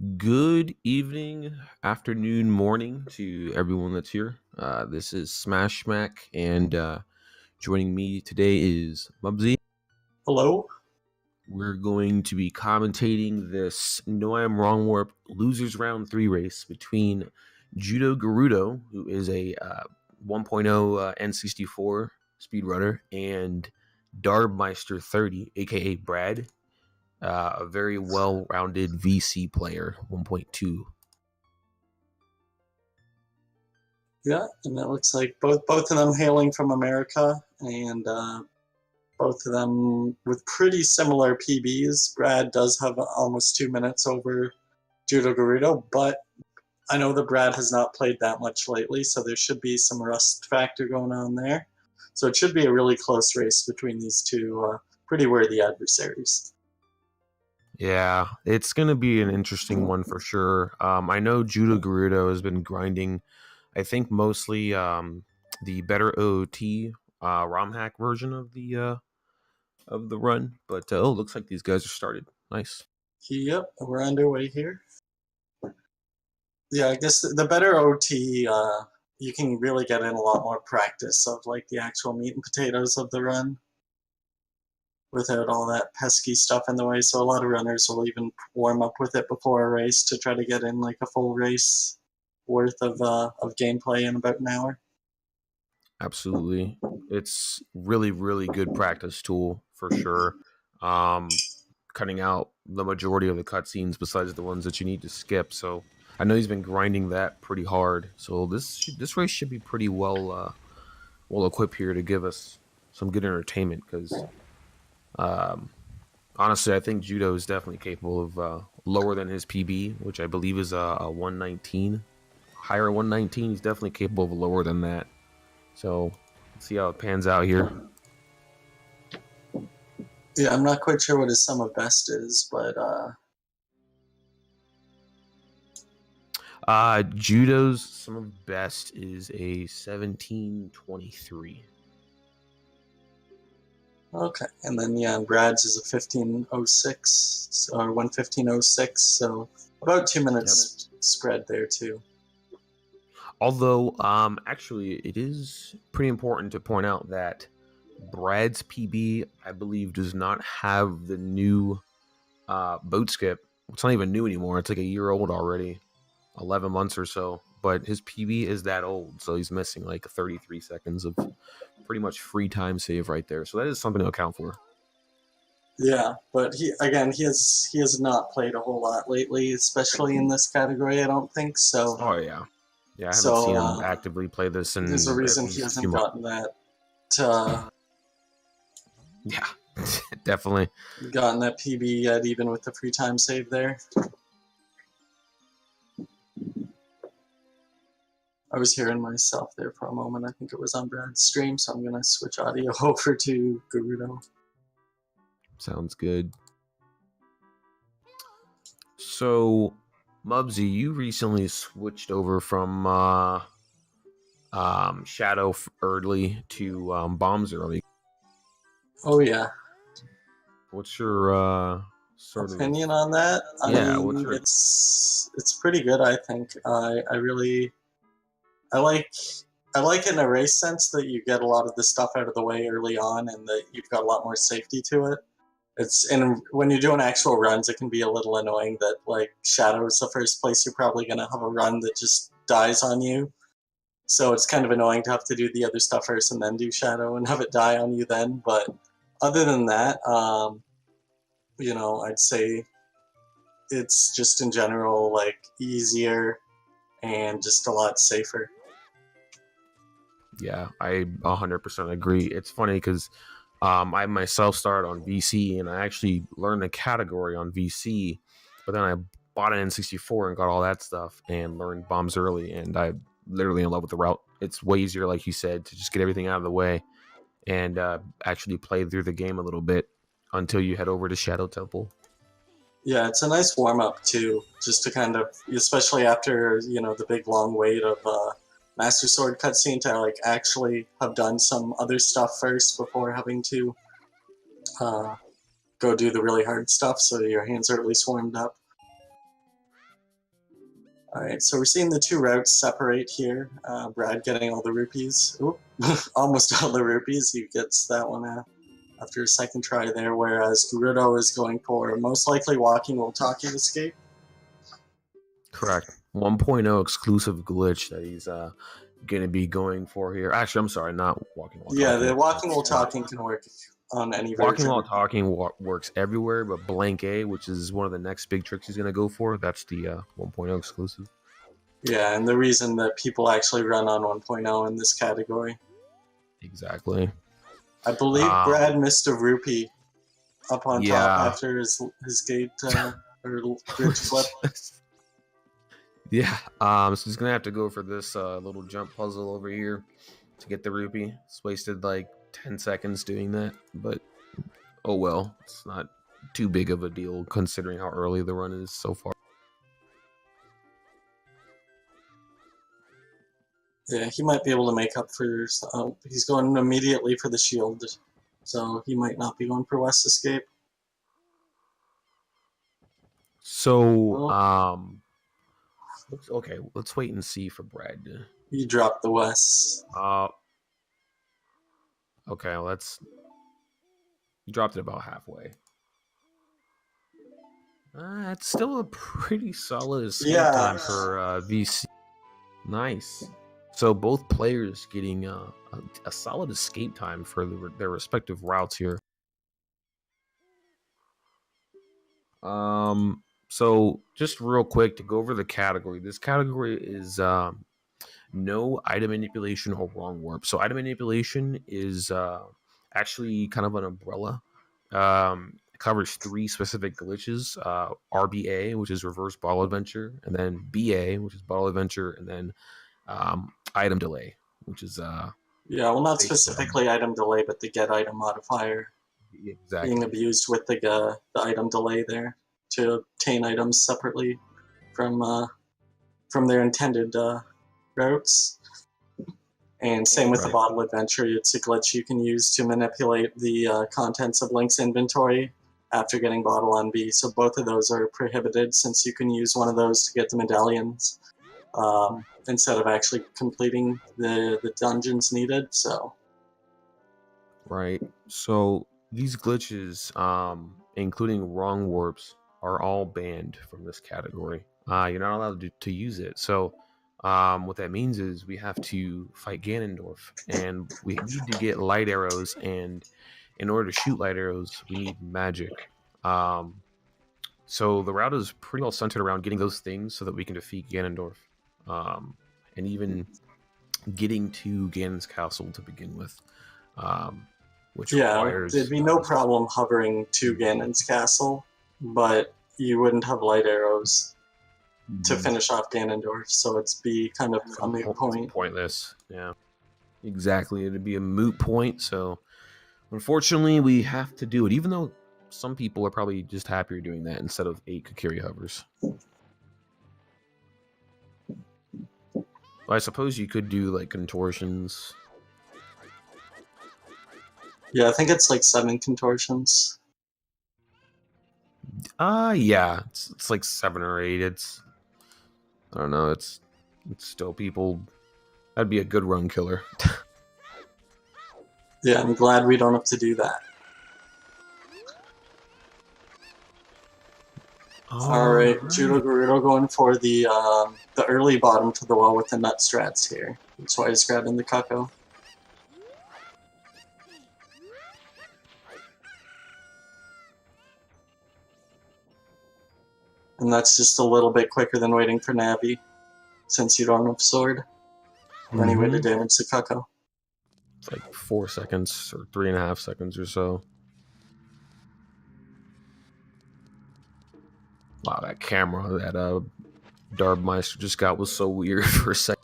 Good evening, afternoon, morning to everyone that's here. This is Smash Smack, and joining me today is Mubsy. Hello. We're going to be commentating this No I Am Wrong Warp Losers Round 3 race between Judogerudo, who is a 1.0 N64 speedrunner, and Darbmeister 30, aka Brad, a very well-rounded VC player, 1.2. Yeah, and it looks like both of them hailing from America, and both of them with pretty similar PBs. Brad does have almost 2 minutes over Judogerudo, but I know that Brad has not played that much lately, so there should be some rust factor going on there. So it should be a really close race between these two pretty worthy adversaries. Yeah, it's going to be an interesting one for sure. I know Judogerudo has been grinding, I think mostly the better OOT ROM hack version of the run, but looks like these guys are started. Nice. Yep, we're underway here. Yeah, I guess the better OT, you can really get in a lot more practice of like the actual meat and potatoes of the run without all that pesky stuff in the way. So a lot of runners will even warm up with it before a race to try to get in like a full race worth of gameplay in about an hour. Absolutely. It's really, really good practice tool for sure. Cutting out the majority of the cutscenes besides the ones that you need to skip. So I know he's been grinding that pretty hard. So this race should be pretty well equipped here to give us some good entertainment. Because honestly, I think Judo is definitely capable of lower than his PB, which I believe is a 119, higher 119. He's definitely capable of lower than that. So let's see how it pans out here. Yeah, I'm not quite sure what his sum of best is, but Judo's sum of best is a 1723. okay. And then yeah, Brad's is a 1506 or 11506, so about 2 minutes spread there too. Although, actually, it is pretty important to point out that Brad's PB, I believe, does not have the new boat skip. It's not even new anymore. It's like a year old already, 11 months or so. But his PB is that old, so he's missing like 33 seconds of pretty much free time save right there. So that is something to account for. Yeah, but he has not played a whole lot lately, especially in this category. I don't think so. Oh yeah, I haven't seen him actively play this in there's a reason at he least a hasn't few months. gotten that. Yeah, definitely gotten that PB yet, even with the free time save there. I was hearing myself there for a moment. I think it was on Brad's stream, so I'm going to switch audio over to Gerudo. Sounds good. So, Mubsy, you recently switched over from Shadow early to Bombs early. Oh yeah. What's your sort opinion on that? Yeah, I mean, it's pretty good. I think I like it in a race sense that you get a lot of the stuff out of the way early on, and that you've got a lot more safety to it. When you're doing actual runs, it can be a little annoying that like Shadow is the first place you're probably going to have a run that just dies on you. So it's kind of annoying to have to do the other stuff first and then do Shadow and have it die on you then. But other than that, I'd say it's just in general like easier and just a lot safer. Yeah, I 100% agree. It's funny because I myself started on VC and I actually learned the category on VC, but then I bought an N64 and got all that stuff and learned bombs early, and I'm literally in love with the route. It's way easier, like you said, to just get everything out of the way and actually play through the game a little bit until you head over to Shadow Temple. Yeah, it's a nice warm-up too, just to kind of, especially after, the big long wait of Master Sword cutscene, to like actually have done some other stuff first before having to go do the really hard stuff, so your hands are at least warmed up. All right, so we're seeing the two routes separate here. Brad getting all the rupees. Oop, almost all the rupees. He gets that one after a second try there, whereas Gerudo is going for most likely walking while talking escape. Correct. 1.0 exclusive glitch that he's going to be going for here. Actually, I'm sorry, not walking while Yeah, talking. the walking while talking can work on any version. Walking while talking works everywhere, but blank A, which is one of the next big tricks he's going to go for, that's the 1.0 exclusive. Yeah, and the reason that people actually run on 1.0 in this category. Exactly. I believe Brad missed a rupee up on top after his gate or bridge flip. Yeah, so he's gonna have to go for this little jump puzzle over here to get the rupee. It's wasted like 10 seconds doing that, but oh well, it's not too big of a deal considering how early the run is so far. Yeah, he might be able to make up for. He's going immediately for the shield, so he might not be going for West Escape. So, okay, let's wait and see for Brad. He dropped the West. Okay, he dropped it about halfway. It's still a pretty solid escape time for VC. Nice. So both players getting a solid escape time for their respective routes here. So just real quick to go over the category. This category is no item manipulation or wrong warp. So item manipulation is actually kind of an umbrella. It covers 3 specific glitches: RBA, which is reverse ball adventure, and then BA, which is ball adventure, and then item delay, which is well, not specifically item delay, but the get item modifier being abused with the item delay there to obtain items separately from their intended routes. And same with the bottle adventure. It's a glitch you can use to manipulate the contents of Link's inventory after getting bottle on B. So both of those are prohibited, since you can use one of those to get the medallions instead of actually completing the dungeons needed. So so these glitches, including wrong warps, are all banned from this category. You're not allowed to use it. So what that means is we have to fight Ganondorf, and we need to get light arrows, and in order to shoot light arrows, we need magic. So the route is pretty well centered around getting those things so that we can defeat Ganondorf, and even getting to Ganon's castle to begin with, which requires... there'd be no problem hovering to Ganon's castle, but you wouldn't have light arrows to finish off Ganondorf, so it'd be kind of a moot point. Pointless, yeah. Exactly, it'd be a moot point, so unfortunately we have to do it, even though some people are probably just happier doing that instead of 8 Kokiri hovers. I suppose you could do like contortions. Yeah, I think it's like 7 contortions. Yeah, it's like 7 or 8. I don't know. It's still people. That'd be a good run killer. Yeah, I'm glad we don't have to do that. Alright, Judogerudo going for the early bottom to the wall with the nut strats here. That's why he's grabbing the Cucko. And that's just a little bit quicker than waiting for Navi, since you don't have sword or any way to damage the Cucko. It's like 4 seconds or 3.5 seconds or so. Wow, that camera that Darbmeister just got was so weird for a second.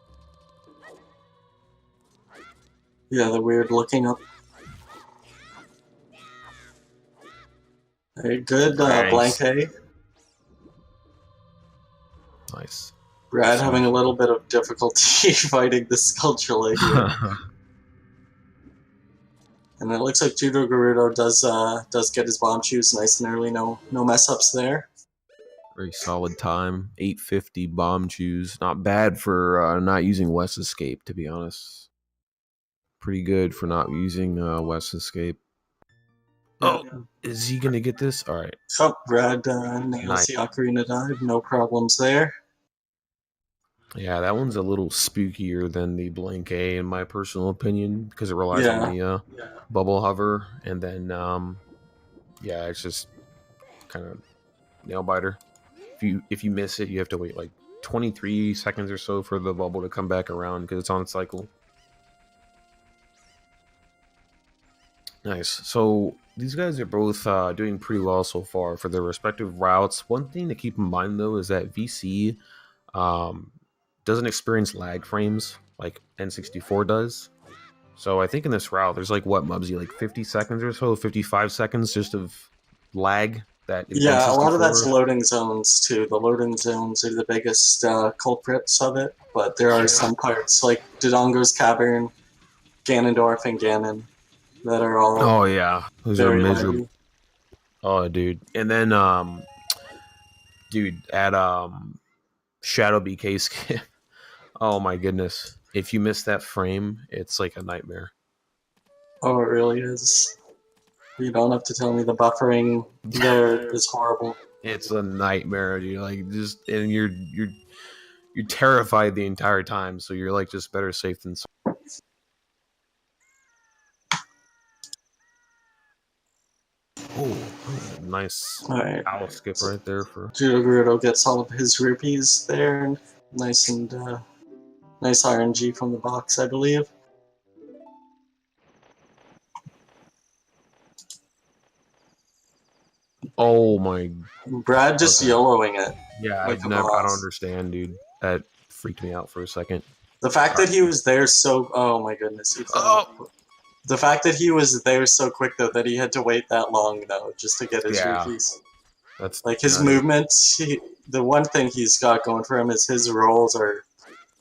Yeah, the weird looking up. Very good, blank A. Nice. Brad having a little bit of difficulty fighting the Skulltula here. And it looks like Judogerudo does get his bomb shoes nice and early. No mess ups there. Very solid time. 850 bomb choose. Not bad for not using West Escape, to be honest. Pretty good for not using West Escape. Yeah. Oh, is he gonna get this? All right. So Brad nails Nice. the Ocarina Dive. No problems there. Yeah, that one's a little spookier than the Blank A, in my personal opinion, because it relies on the bubble hover, and then yeah, it's just kind of nail biter. If you miss it, you have to wait like 23 seconds or so for the bubble to come back around because it's on cycle. Nice. So these guys are both doing pretty well so far for their respective routes. One thing to keep in mind though is that VC um, doesn't experience lag frames like N64 does. So I think in this route, there's like what, Mubsy, like 50 seconds or so, 55 seconds just of lag that Yeah, a lot of that's N64. loading zones too. The loading zones are the biggest culprits of it, but there are some parts like Dodongo's Cavern, Ganondorf, and Ganon that are all Oh yeah, those are very miserable. laggy. Oh dude, and then dude at Shadow BK skip. Oh my goodness, if you miss that frame, it's like a nightmare. Oh, it really is. You don't have to tell me the buffering there is horrible. It's a nightmare, dude. Like just, and you're terrified the entire time. So you're like, just better safe than sorry. Oh, nice owl skip right there for Judogerudo gets all of his rupees there. Nice and nice RNG from the box, I believe. Oh my. Brad just YOLOing it. Yeah, like I don't understand, dude. That freaked me out for a second. The fact that he was there so... Oh my goodness. He fell. The fact that he was there so quick, though, that he had to wait that long, though, just to get his rupees. That's like his movements. The one thing he's got going for him is his rolls are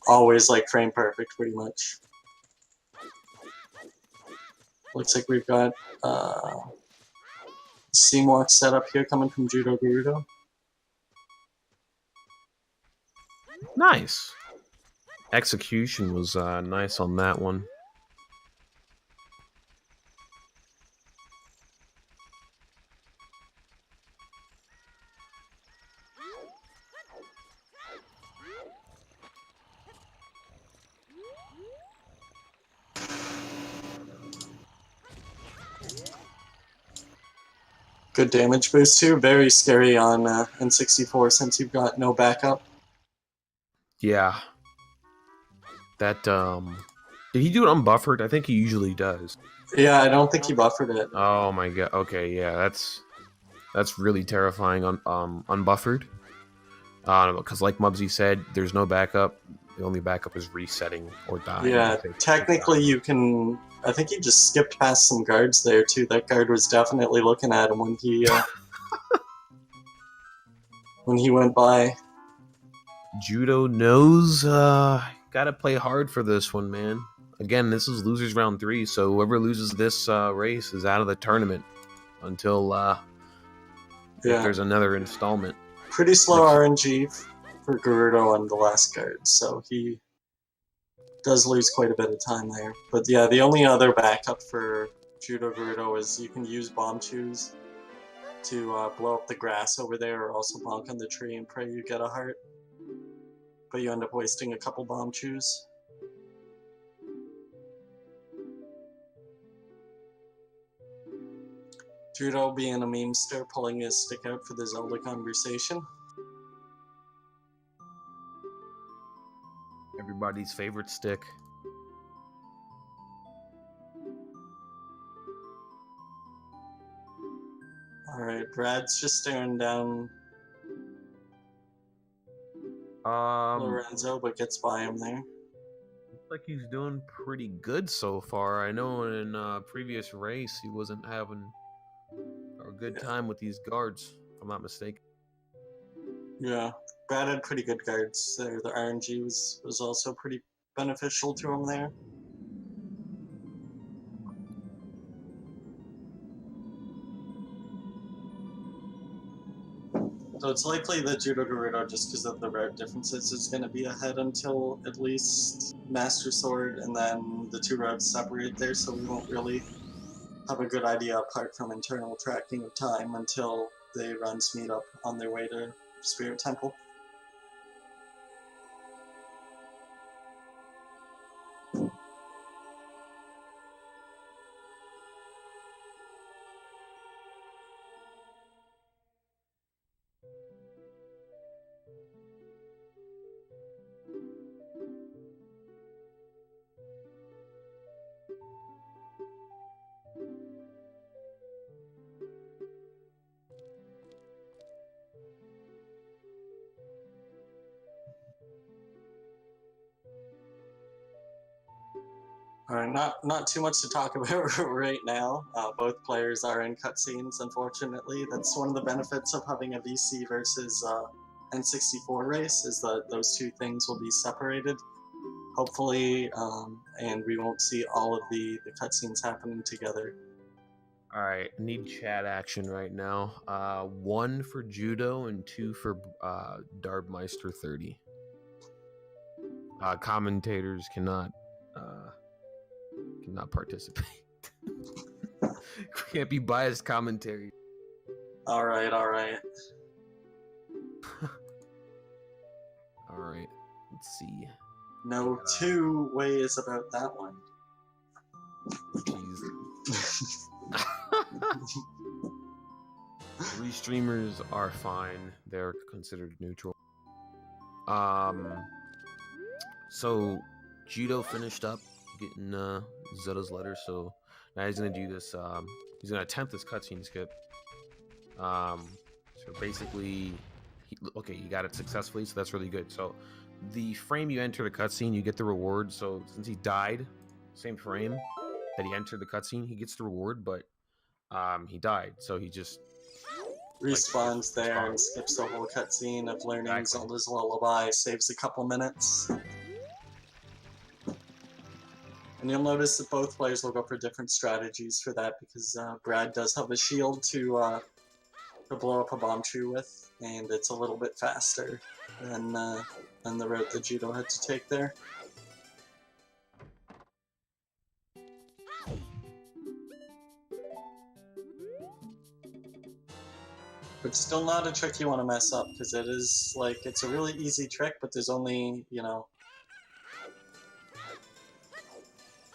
always like frame perfect, pretty much. Looks like we've got Seymour set up here coming from Judogerudo. Nice. Execution was nice on that one. Good damage boost too. Very scary on N64 since you've got no backup. Yeah. That did he do it unbuffered? I think he usually does. Yeah, I don't think he buffered it. Oh my god. Okay, yeah, that's really terrifying on unbuffered. Because like Mubsy said, there's no backup. The only backup is resetting or dying. Yeah, technically you can... I think he just skipped past some guards there too. That guard was definitely looking at him when he when he went by. Judo knows gotta play hard for this one, man. Again, this is losers round 3, so whoever loses this race is out of the tournament until if there's another installment. Pretty slow RNG for Gerudo on the last guard, so he does lose quite a bit of time there. But yeah, the only other backup for Judogerudo is you can use Bomb Chews to blow up the grass over there, or also bonk on the tree and pray you get a heart. But you end up wasting a couple Bomb Chews. Judo being a memester, pulling his stick out for the Zelda conversation. Everybody's favorite stick. Alright, Brad's just staring down Lorenzo, but gets by him there. Looks like he's doing pretty good so far. I know in a previous race he wasn't having a good time with these guards, if I'm not mistaken. Yeah, Brad had pretty good guards there. The RNG was also pretty beneficial to him there. So it's likely that judogerudo, just because of the route differences, is going to be ahead until at least Master Sword, and then the two routes separate there, so we won't really have a good idea apart from internal tracking of time until the runs meet up on their way to Spirit Temple. All right, not too much to talk about right now. Both players are in cutscenes, unfortunately. That's one of the benefits of having a VC versus N64 race, is that those two things will be separated, hopefully, and we won't see all of the cutscenes happening together. All right, need chat action right now. 1 for Judo and 2 for Darbmeister 30. Commentators cannot participate. Can't be biased commentary. All right. All right, let's see. No two ways about that one. Jeez. 3 streamers are fine. They're considered neutral. So Judo finished up getting Zeta's letter, so now he's gonna do this. He's gonna attempt this cutscene skip. So basically, he got it successfully, so that's really good. So the frame you enter the cutscene, you get the reward. So since he died, same frame that he entered the cutscene, he gets the reward, but he died, so he just respawns there and skips the whole cutscene of learning Zelda's lullaby, saves a couple minutes. And you'll notice that both players will go for different strategies for that, because Brad does have a shield to blow up a bomb tree with, and it's a little bit faster than the route that Judo had to take there. But still not a trick you want to mess up, because it is, like, it's a really easy trick, but there's only, you know,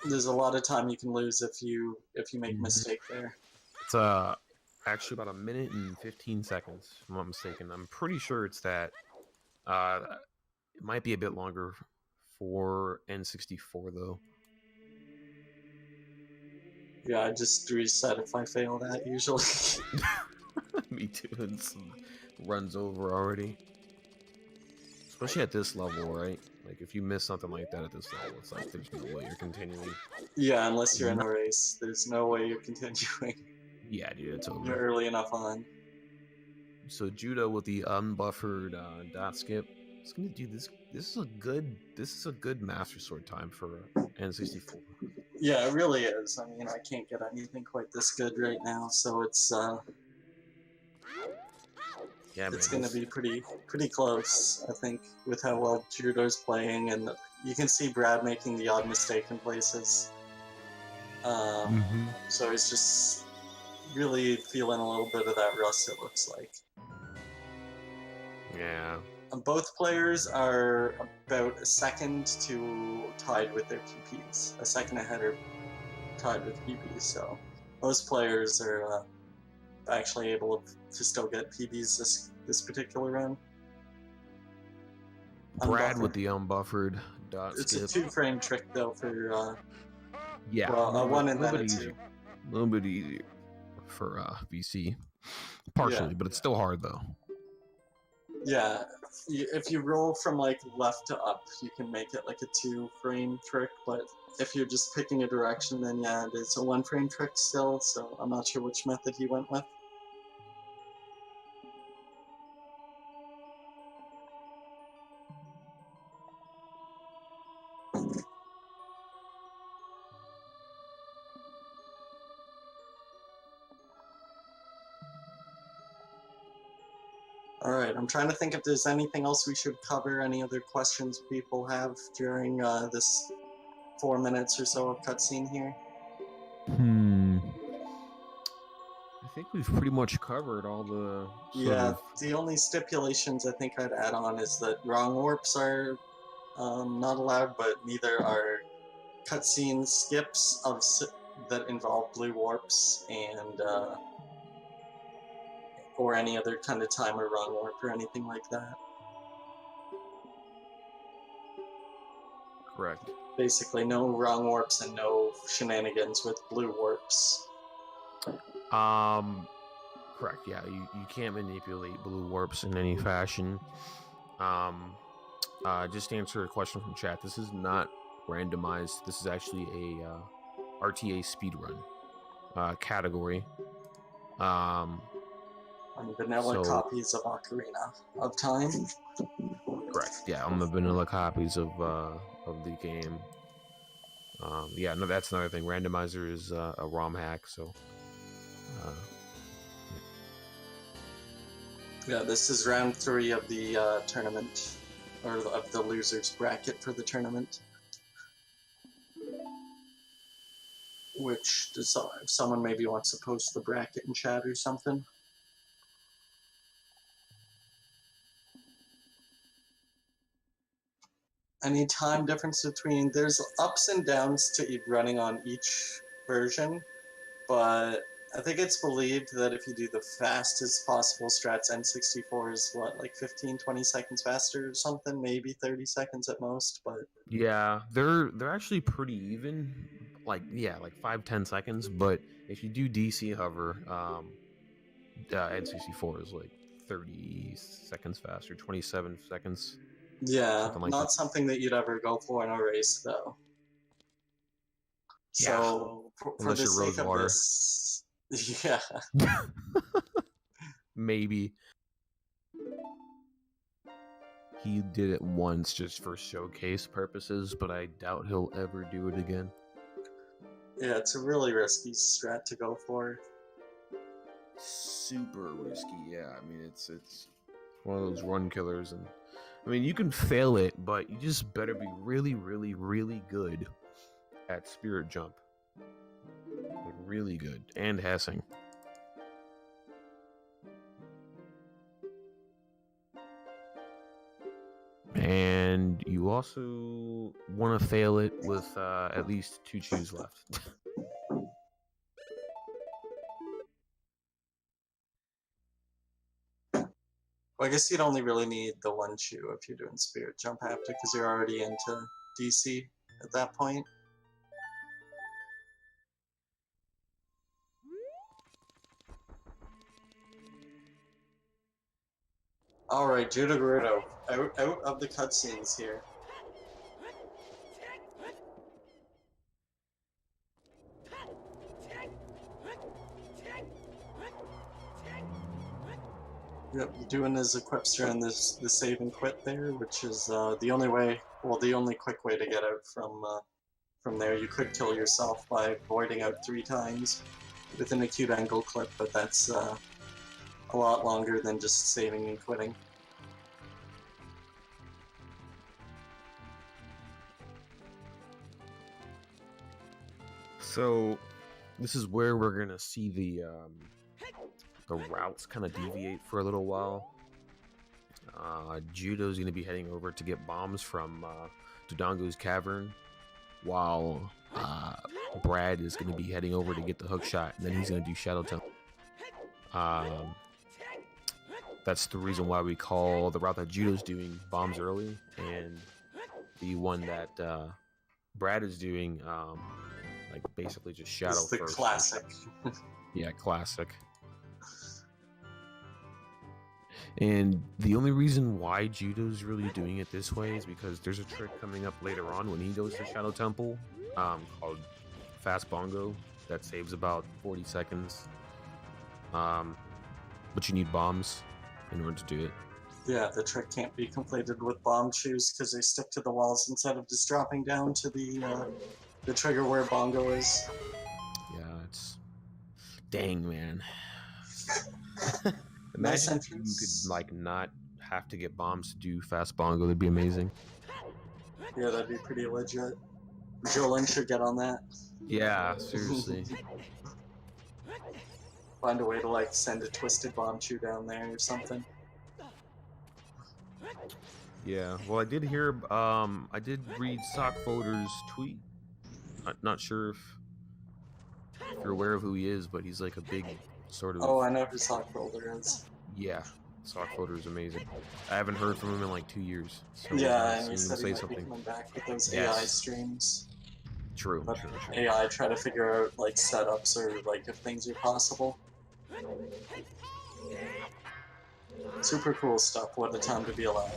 there's a lot of time you can lose if you make a mistake there. It's actually about 1 minute and 15 seconds, if I'm not mistaken. I'm pretty sure it's that. It might be a bit longer for N64 though. Yeah, I just reset if I fail that usually. Me too. It runs over already. Especially at this level, right? Like, if you miss something like that at this level, it's like there's no way you're continuing. Yeah, unless you're in a race. There's no way you're continuing. Yeah, dude, it's over. You're early enough on. So Judo with the unbuffered dot skip. It's gonna do this. This is a good Master Sword time for N64. Yeah, it really is. I mean, I can't get anything quite this good right now, so it's yeah, man, it's going to be pretty close, I think, with how well Judo's playing, and you can see Brad making the odd mistake in places. So he's just really feeling a little bit of that rust, it looks like. Yeah. Both players are about a second to tied with their PPs. A second ahead or tied with PPs, so most players are actually able to still get PBs this particular run. Brad with the unbuffered dot skip. It's a 2-frame trick though for yeah, well, a 1 and then a 2. A little bit easier for VC, partially, yeah. But it's still hard though. Yeah, if you roll from like left to up, you can make it like a 2-frame trick, but if you're just picking a direction, then yeah, it's a 1-frame trick still, so I'm not sure which method he went with. All right, I'm trying to think if there's anything else we should cover, any other questions people have during this 4 minutes or so of cutscene here. I think we've pretty much covered all the the only stipulations I think I'd add on is that wrong warps are not allowed, but neither are cutscene skips that involve blue warps and or any other kind of timer wrong warp or anything like that. Correct. Basically, no wrong warps and no shenanigans with blue warps. Correct. Yeah, you can't manipulate blue warps in any fashion. Just to answer a question from chat, this is not randomized. This is actually a RTA speedrun category. On vanilla copies of Ocarina of Time. Correct. Yeah, on the vanilla copies of the game. Yeah, no, that's another thing. Randomizer is a ROM hack, so. Yeah, this is round 3 of the tournament, or of the losers bracket for the tournament. Which, if someone maybe wants to post the bracket in chat or something. Any time difference between, there's ups and downs to running on each version, but I think it's believed that if you do the fastest possible strats, N64 is what, like 15-20 seconds faster or something, maybe 30 seconds at most, but yeah, they're actually pretty even, like 5-10 seconds, but if you do DC hover, N64 is like 30 seconds faster, 27 seconds. yeah, something like not that. something that you'd ever go for in a race though. Yeah. So for the you're sake of this, yeah. Maybe. He did it once just for showcase purposes, but I doubt he'll ever do it again. Yeah, it's a really risky strat to go for. Super risky, yeah. I mean, it's one of those run killers, and I mean, you can fail it, but you just better be really, really, really good at Spirit Jump. Like, really good, and Hessing. And you also want to fail it with at least 2 chews left. Well, I guess you'd only really need the 1 chew if you're doing Spirit Jump after, because you're already into DC at that point. Alright, judogerudo, out of the cutscenes here. Yep, doing his equips during the save and quit there, which is the only way, well, the only quick way to get out from there. You could kill yourself by voiding out 3 times with an acute angle clip, but that's a lot longer than just saving and quitting. So, this is where we're gonna see the routes kind of deviate for a little while. Judo's gonna be heading over to get bombs from Dodongo's cavern, while Brad is gonna be heading over to get the hook shot, and then he's gonna do Shadow Temple. That's the reason why we call the route that Judo's doing bombs early, and the one that Brad is doing, like basically just Shadow It's the first. Classic. Yeah, classic. And the only reason why Judo's really doing it this way is because there's a trick coming up later on when he goes to Shadow Temple, called Fast Bongo, that saves about 40 seconds. But you need bombs in order to do it. Yeah, the trick can't be completed with bomb chews because they stick to the walls instead of just dropping down to the trigger where Bongo is. Yeah, it's... Dang, man. Nice Imagine if you entrance. could like not have to get bombs to do fast bongo. That'd be amazing. Yeah, that'd be pretty legit. Jolin should get on that. Yeah, seriously. Find a way to like send a twisted bomb chew down there or something. Yeah. Well, I did hear. I did read Sockfolder's tweet. Not sure if you're aware of who he is, but he's like a big sort of. Oh, I know who Sockfolder is. Yeah, Sockfolder is amazing. I haven't heard from him in like 2 years, so it was Yeah, nice and he seeing him said he say might be something. coming back with those AI Yes. streams. True. But True. AI try to figure out like setups or like if things are possible. Super cool stuff. What a time to be alive.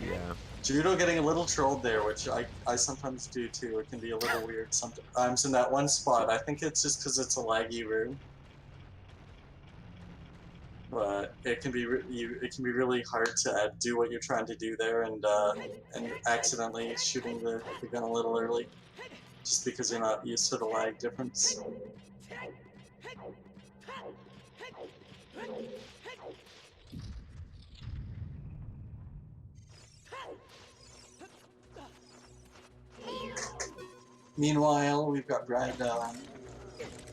Yeah. Judo getting a little trolled there, which I sometimes do too. It can be a little weird sometimes in that one spot. I think it's just because it's a laggy room. But it can be really hard to do what you're trying to do there and accidentally shooting the gun a little early, just because you're not used to the lag difference. Meanwhile, we've got Brad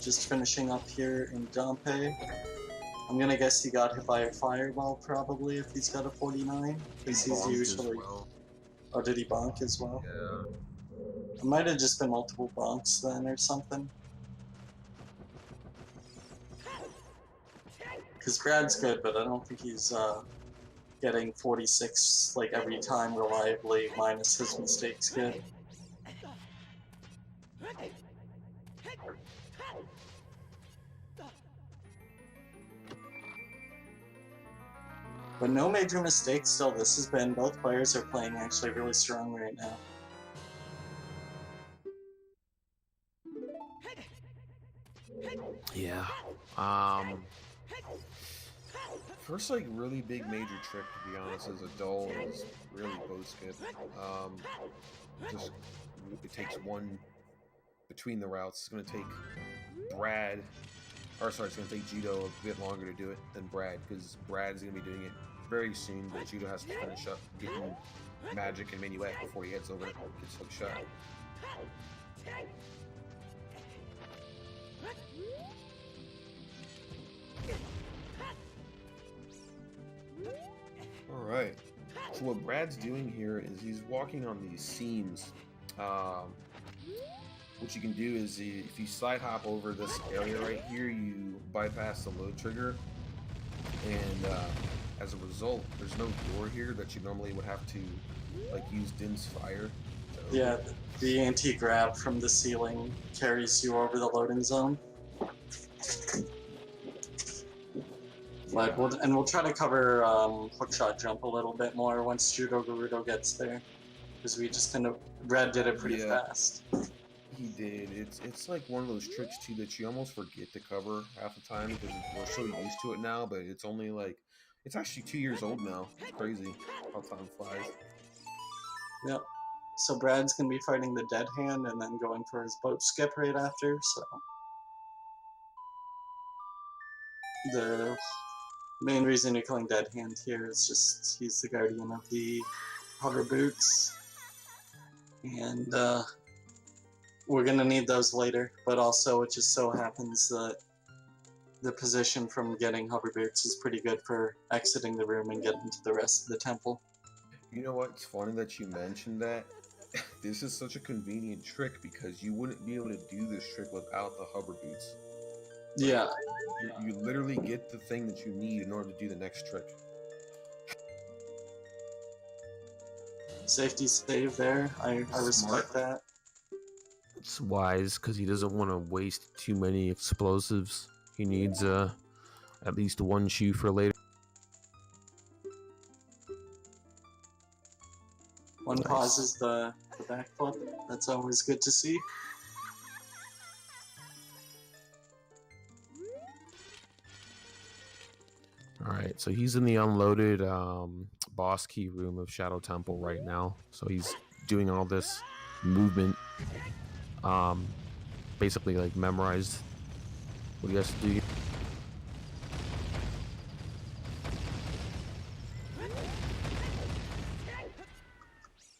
just finishing up here in Dompe. I'm gonna guess he got hit by a fireball probably if he's got a 49, because he's usually. Well. Oh, did he bonk as well? Yeah. It might have just been multiple bonks then or something. Because Brad's good, but I don't think he's getting 46 like every time reliably, minus his mistakes good. But no major mistakes still. This has been, both players are playing actually really strong right now. Yeah. First, like, really big major trick, to be honest, as a dull is really post skip. Just, it takes one between the routes. It's going to take Brad, or sorry, it's going to take Judo a bit longer to do it than Brad, because Brad is going to be doing it very soon, but Judo has to finish up getting magic and minuet before he heads over and gets hook shot. Alright, so what Brad's doing here is he's walking on these seams. What you can do is if you slide hop over this area right here, you bypass the load trigger, and as a result, there's no door here that you normally would have to like use Dim's fire. Yeah, the anti-grab from the ceiling carries you over the loading zone. But we'll try to cover hookshot jump a little bit more once judogerudo gets there, because we just kind of Red did it pretty fast. He did. It's like one of those tricks too that you almost forget to cover half the time because we're so used to it now. But it's only like it's actually 2 years old now. It's crazy how time flies. Yep. So Brad's gonna be fighting the dead hand and then going for his boat skip right after. So the main reason you're killing dead hand here is just he's the guardian of the hover boots, and we're gonna need those later. But also, it just so happens that the position from getting hover boots is pretty good for exiting the room and getting to the rest of the temple. You know what? It's funny that you mentioned that. This is such a convenient trick because you wouldn't be able to do this trick without the hover boots. Yeah. You literally get the thing that you need in order to do the next trick. Safety save there. I respect that. It's wise because he doesn't want to waste too many explosives. He needs at least one shoe for later. One pauses the backflip. That's always good to see. Alright, so he's in the unloaded boss key room of Shadow Temple right now. So he's doing all this movement. Basically like memorized what he has to do.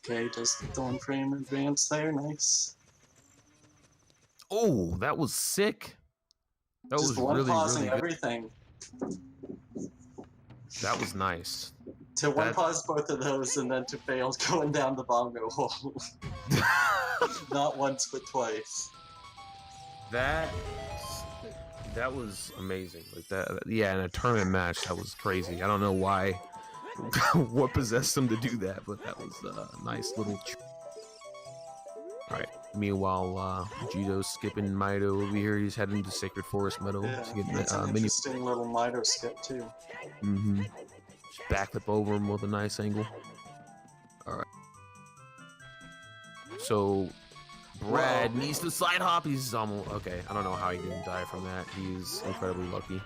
Okay, just the 1 frame advance there, nice. Oh, that was sick. That Just was one really, pausing really good. everything. That was nice. To one pause both of those and then to fail going down the bongo hole. Not once, but twice. That was amazing. Like that, yeah, in a tournament match, that was crazy. I don't know why, what possessed him to do that, but that was a nice little. All right. Meanwhile, Judo's skipping Mido over here. He's heading to Sacred Forest Meadow. Yeah, to get that's an interesting little Mido skip too. Mm-hmm. Just backflip over him with a nice angle. All right. So Brad needs to side hop. He's almost okay. I don't know how he didn't die from that. He's incredibly lucky.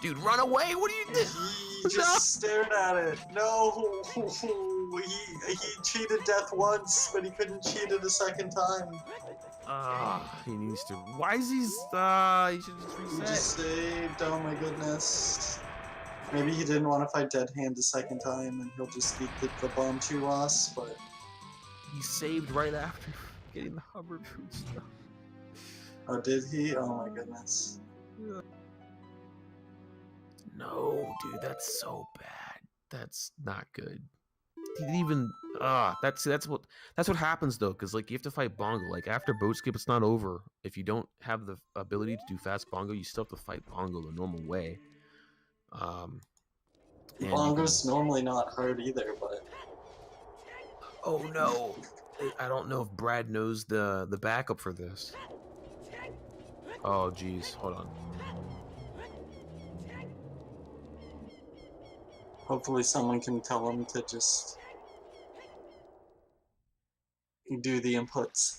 Dude, run away! What are you doing? He just stared at it. No, he cheated death once, but he couldn't cheat it a second time. He needs to. Why is he? He should just reset. He just saved. Oh my goodness. Maybe he didn't want to fight Dead Hand a second time, and he'll just eat the bomb 2 loss. But he saved right after getting the hover boost. Oh, did he? Oh my goodness. No, dude, that's so bad. That's not good. He didn't even that's what happens though, because like you have to fight Bongo. Like after boat skip, it's not over. If you don't have the ability to do fast Bongo, you still have to fight Bongo the normal way. Bongo's normally not hard either, but oh no, I don't know if Brad knows the backup for this. Oh geez, hold on. Hopefully someone can tell him to just do the inputs.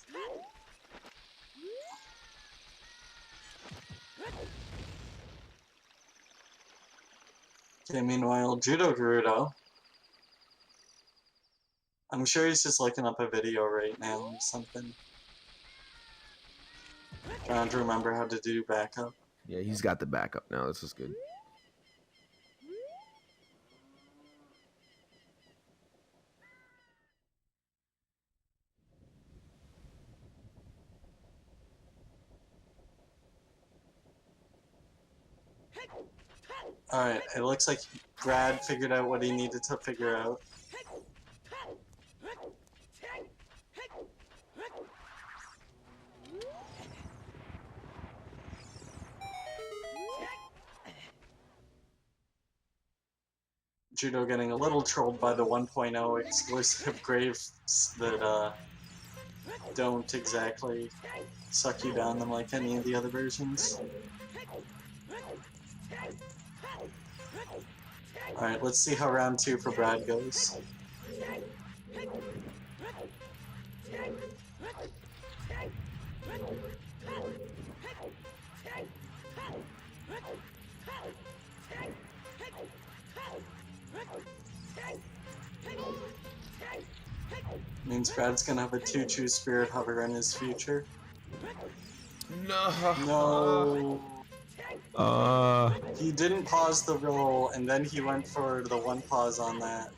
Okay, meanwhile, judogerudo. I'm sure he's just looking up a video right now or something. Trying to remember how to do backup. Yeah, he's got the backup now. This is good. Alright, it looks like Brad figured out what he needed to figure out. Judo getting a little trolled by the 1.0 exclusive graves that don't exactly suck you down them like any of the other versions. Alright, let's see how round 2 for Brad goes. Means Brad's gonna have a 2-2 Spirit Hover in his future. No. He didn't pause the roll, and then he went for the 1 pause on that.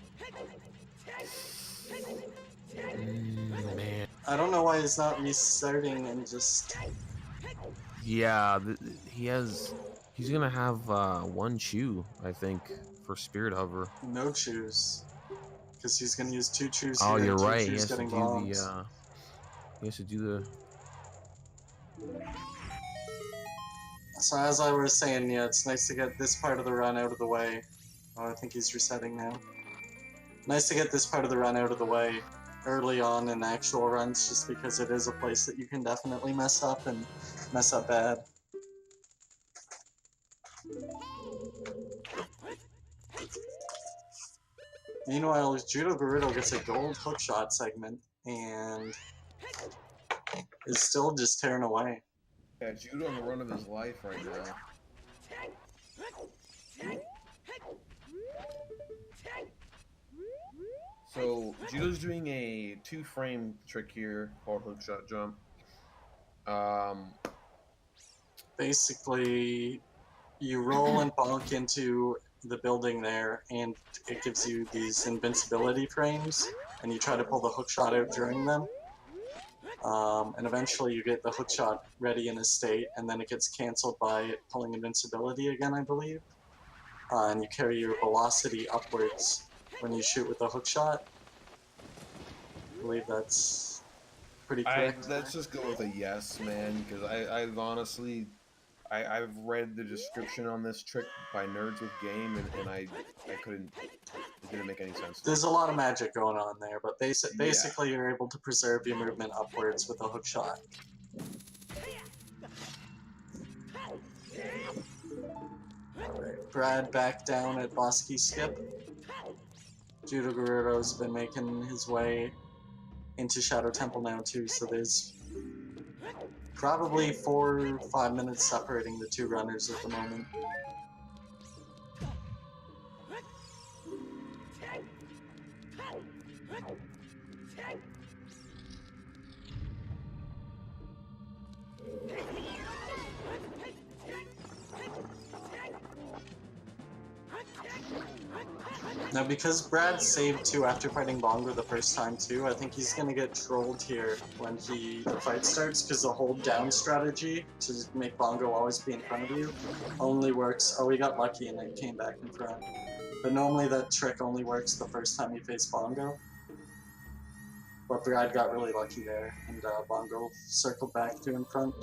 Man. I don't know why he's not restarting and just... Yeah, he's gonna have 1 chew, I think, for Spirit Hover. No chews. Because he's gonna use 2 chews Oh, here you're and 2 right. chews getting bombs. He has to do the... So as I was saying, yeah, it's nice to get this part of the run out of the way. Oh, I think he's resetting now. Nice to get this part of the run out of the way early on in actual runs, just because it is a place that you can definitely mess up, and mess up bad. Meanwhile, judogerudo gets a gold hookshot segment, and is still just tearing away. Yeah, Judo on the run of his life right now. So, Judo's doing a 2-frame trick here called hookshot jump. Basically, you roll and bonk into the building there, and it gives you these invincibility frames, and you try to pull the hook shot out during them. And eventually you get the hook shot ready in a state, and then it gets canceled by pulling invincibility again, I believe. And you carry your velocity upwards when you shoot with the hook shot. I believe that's pretty correct. Let's just go with a yes, man, because I've honestly I've read the description on this trick by Nerds with Game, and I couldn't. It didn't make any sense. There's a lot of magic going on there, but basically you're able to preserve your movement upwards with a hook shot. Alright, Brad back down at Bosky Skip. Judogerudo's been making his way into Shadow Temple now too, so there's probably 4 or 5 minutes separating the two runners at the moment. Now, because Brad saved 2 after fighting Bongo the first time too, I think he's gonna get trolled here when the fight starts, because the hold down strategy to make Bongo always be in front of you only works. Oh, he got lucky and it came back in front. But normally that trick only works the first time you face Bongo. But Brad got really lucky there, and Bongo circled back to in front.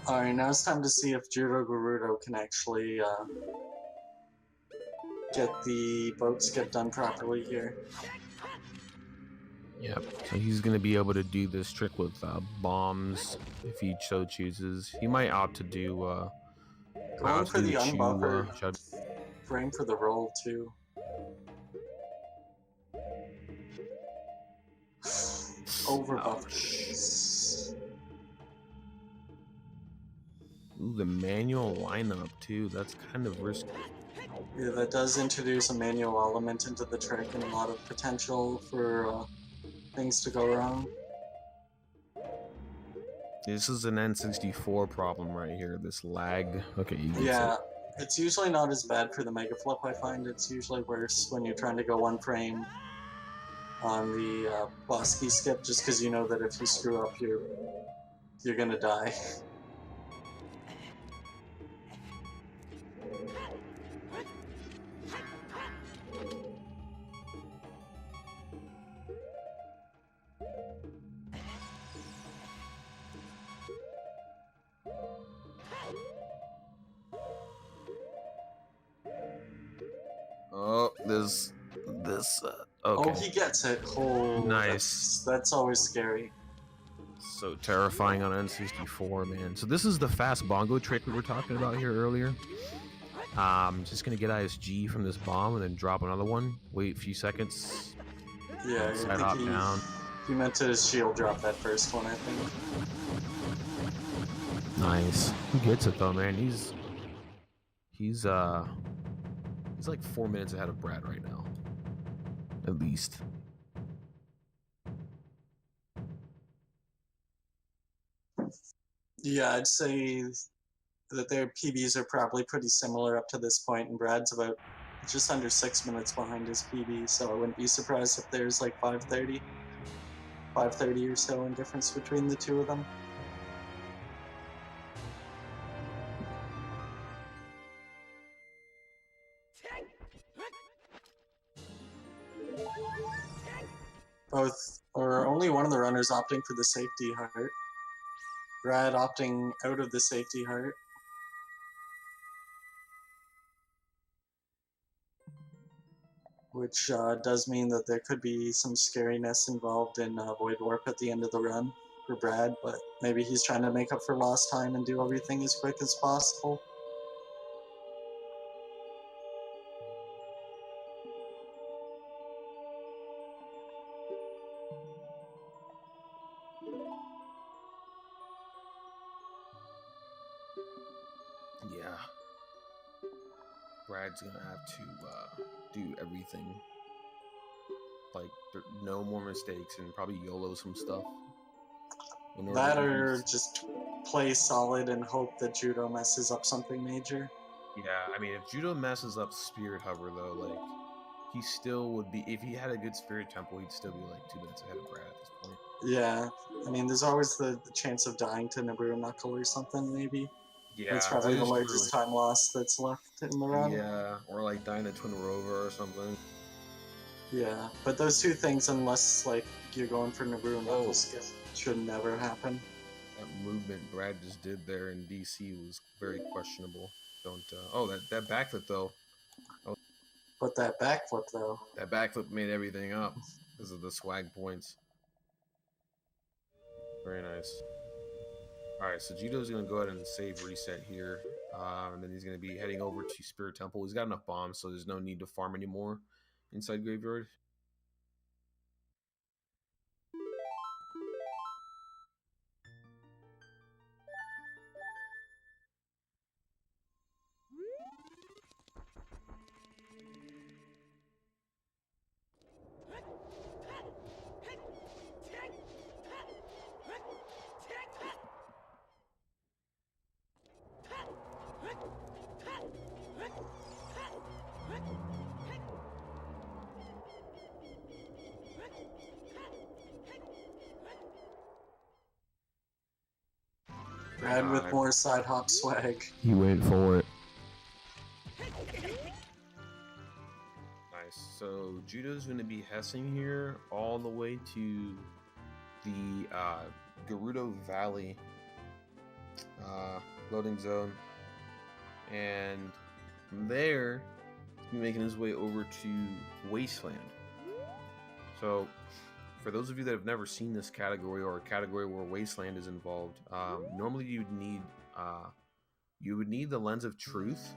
Alright, now it's time to see if Judogerudo can actually get the boat skip done properly here. Yep, so he's going to be able to do this trick with bombs if he so chooses. He might opt to do... Going for the unbuffered frame for the roll, too. Overbuffered. Ooh, the manual lineup, too. That's kind of risky. Yeah, that does introduce a manual element into the trick and a lot of potential for things to go wrong. This is an N64 problem right here, this lag. Okay, yeah, it's usually not as bad for the Mega Flip, I find. It's usually worse when you're trying to go one frame on the Bosky skip, just because you know that if you screw up, you're gonna die. Oh, this. Okay. Oh, he gets it. Oh, nice. That's always scary. So terrifying on N64, man. So this is the fast bongo trick we were talking about here earlier. Just gonna get ISG from this bomb and then drop another one. Wait a few seconds. Yeah, side hop down. He meant to shield drop that first one, I think. Nice. He gets it though, man. He's like 4 minutes ahead of Brad right now, at least. Yeah, I'd say that their PBs are probably pretty similar up to this point, and Brad's about just under 6 minutes behind his PB, so I wouldn't be surprised if there's like 5:30 or so in difference between the two of them. Only one of the runners opting for the safety heart. Brad opting out of the safety heart. Which does mean that there could be some scariness involved in Void Warp at the end of the run for Brad, but maybe he's trying to make up for lost time and do everything as quick as possible. Yeah. Brad's gonna have to do everything. like no more mistakes and probably YOLO some stuff. That or just play solid and hope that Judo messes up something major. Yeah, I mean, if Judo messes up Spirit Hover though, like he still would be. If he had a good Spirit Temple, he'd still be like 2 minutes ahead of Brad at this point. Yeah, I mean, there's always the chance of dying to Nibiru Knuckle or something, maybe. Yeah, That's probably the largest true. time loss that's left in the run. Yeah, or like dying to Twin Rover or something. Yeah, but those two things, unless like you're going for Nibiru Knuckle skip, should never happen. That movement Brad just did there in DC was very questionable. Don't. Oh, that backflip though. Oh, but that backflip though. That backflip made everything up because of the swag points. Very nice. Alright, so Judo's going to go ahead and save reset here. And then he's going to be heading over to Spirit Temple. He's got enough bombs, so there's no need to farm anymore inside Graveyard. Brad with more side hop swag. He went for it. Nice. So Judo's going to be hessing here all the way to the Gerudo Valley loading zone. And from there, he's going to be making his way over to Wasteland. So for those of you that have never seen this category or a category where Wasteland is involved, normally you would need the Lens of Truth,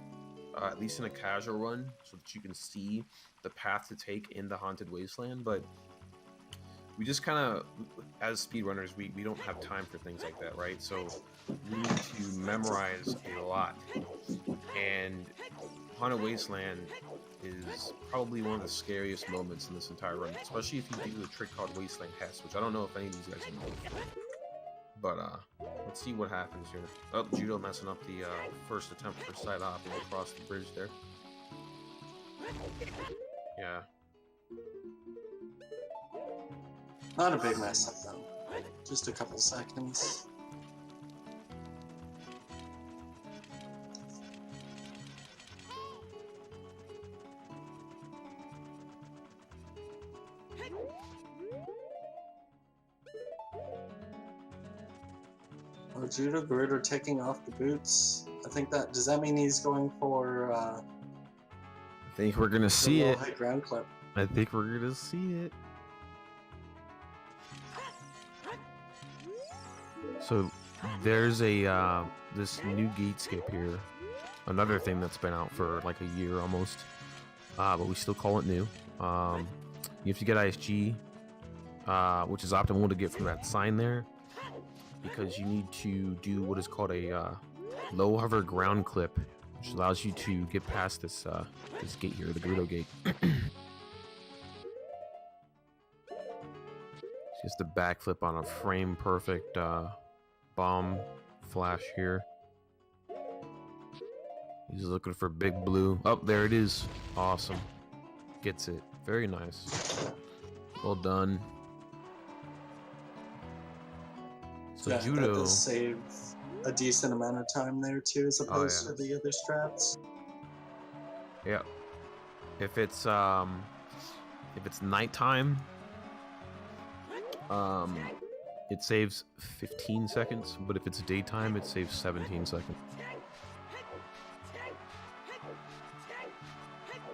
at least in a casual run, so that you can see the path to take in the Haunted Wasteland. But we just kind of, as speedrunners, we don't have time for things like that, right? So we need to memorize a lot. And Haunted Wasteland is probably one of the scariest moments in this entire run, especially if you do the trick called Wasteland Hess, which I don't know if any of these guys know. But let's see what happens here. Oh, Judo messing up the first attempt for side hopping across the bridge there. Yeah. Not a big mess up though. Just a couple seconds. Oh, judogerudo taking off the boots. I think that, does that mean he's going for I think we're gonna see it. High ground clip. I think we're gonna see it. So there's a this new gate skip here. Another thing that's been out for like a year almost. But we still call it new. You have to get ISG, which is optimal to get from that sign there, because you need to do what is called a low hover ground clip, which allows you to get past this this gate here, the Gerudo gate. Just a backflip on a frame perfect bomb flash here. He's looking for Big Blue. Oh, there it is. Awesome. Gets it. Very nice. Well done. So yeah, Judo that does save a decent amount of time there too, as opposed to the other straps. Yeah. If it's nighttime, it saves 15 seconds, but if it's daytime, it saves 17 seconds.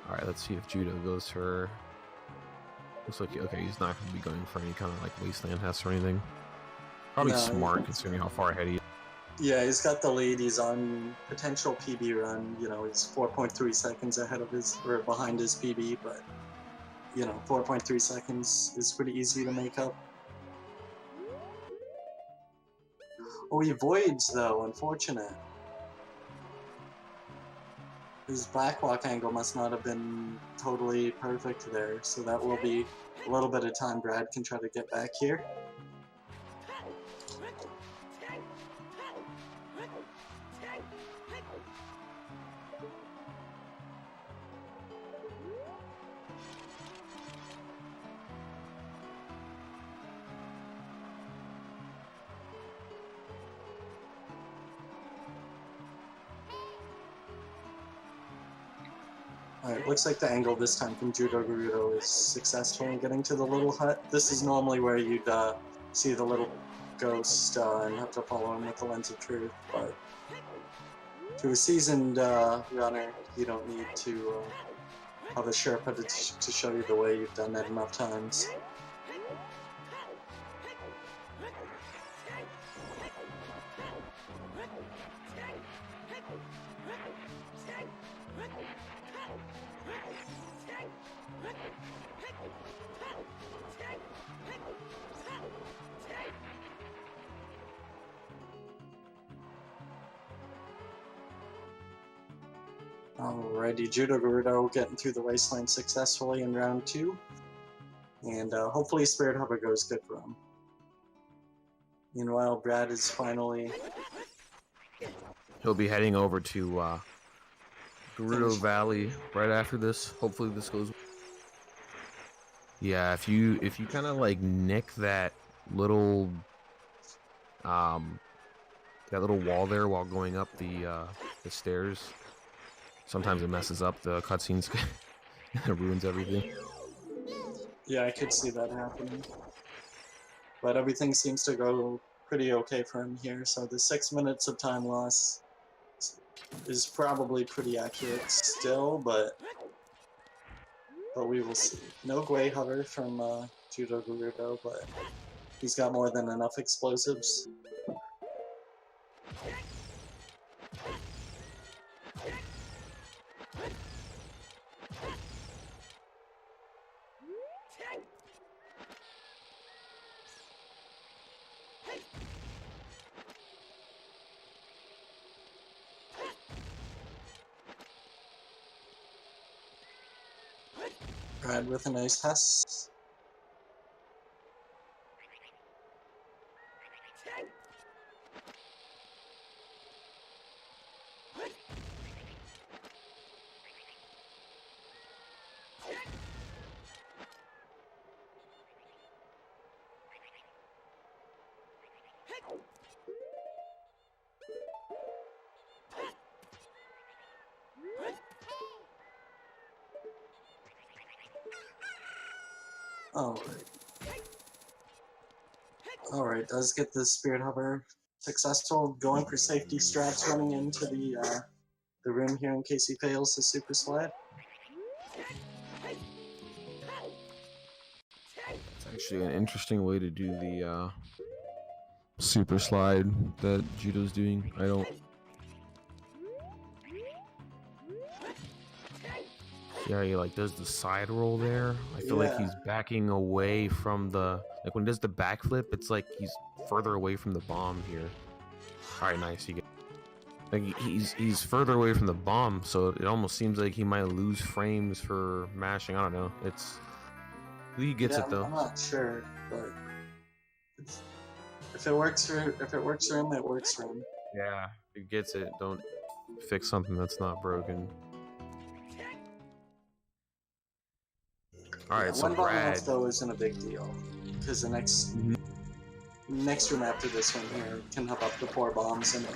Alright, let's see if Judo goes for... Looks like, okay, he's not going to be going for any kind of like Wasteland Hess or anything. Probably smart, considering how far ahead he is. Yeah, he's got the lead. He's on potential PB run. You know, he's 4.3 seconds ahead of his, or behind his PB, but, you know, 4.3 seconds is pretty easy to make up. Oh, he voids, though. Unfortunate. His backwalk angle must not have been totally perfect there, so that will be a little bit of time, Brad can try to get back here. Alright, looks like the angle this time from Judogerudo is successful in getting to the little hut. This is normally where you'd see the little ghost and have to follow him with the lens of truth, but to a seasoned runner, you don't need to have a Sherpa to show you the way. You've done that enough times. Alrighty, Judogerudo getting through the wasteland successfully in round 2. And hopefully Spirit Hover goes good for him. Meanwhile, Brad is finally... He'll be heading over to Gerudo Valley right after this. Hopefully this goes... Yeah, if you kind of like nick that little wall there while going up the stairs, sometimes it messes up the cutscenes. It ruins everything. Yeah, I could see that happening. But everything seems to go pretty okay for him here, so the 6 minutes of time loss is probably pretty accurate still, but we will see. No Gwei Hover from Judogerudo, but he's got more than enough explosives. Brad with a nice Hess. Alright, does get the Spirit Hover successful, going for safety straps, running into the room here in case he fails the super slide. It's actually an interesting way to do the super slide that Judo's doing. I don't... Yeah, he like does the side roll there. I feel like he's backing away from the... Like when he does the backflip, it's like he's further away from the bomb here. Alright, nice. You get... Like he's further away from the bomb, so it almost seems like he might lose frames for mashing. I don't know. It's... He gets it though. I'm not sure, but if it works for him, it works for him. Yeah, he gets it. Don't fix something that's not broken. All right, so one Brad... bomb off though isn't a big deal because the next room after this one here can have up to 4 bombs in it.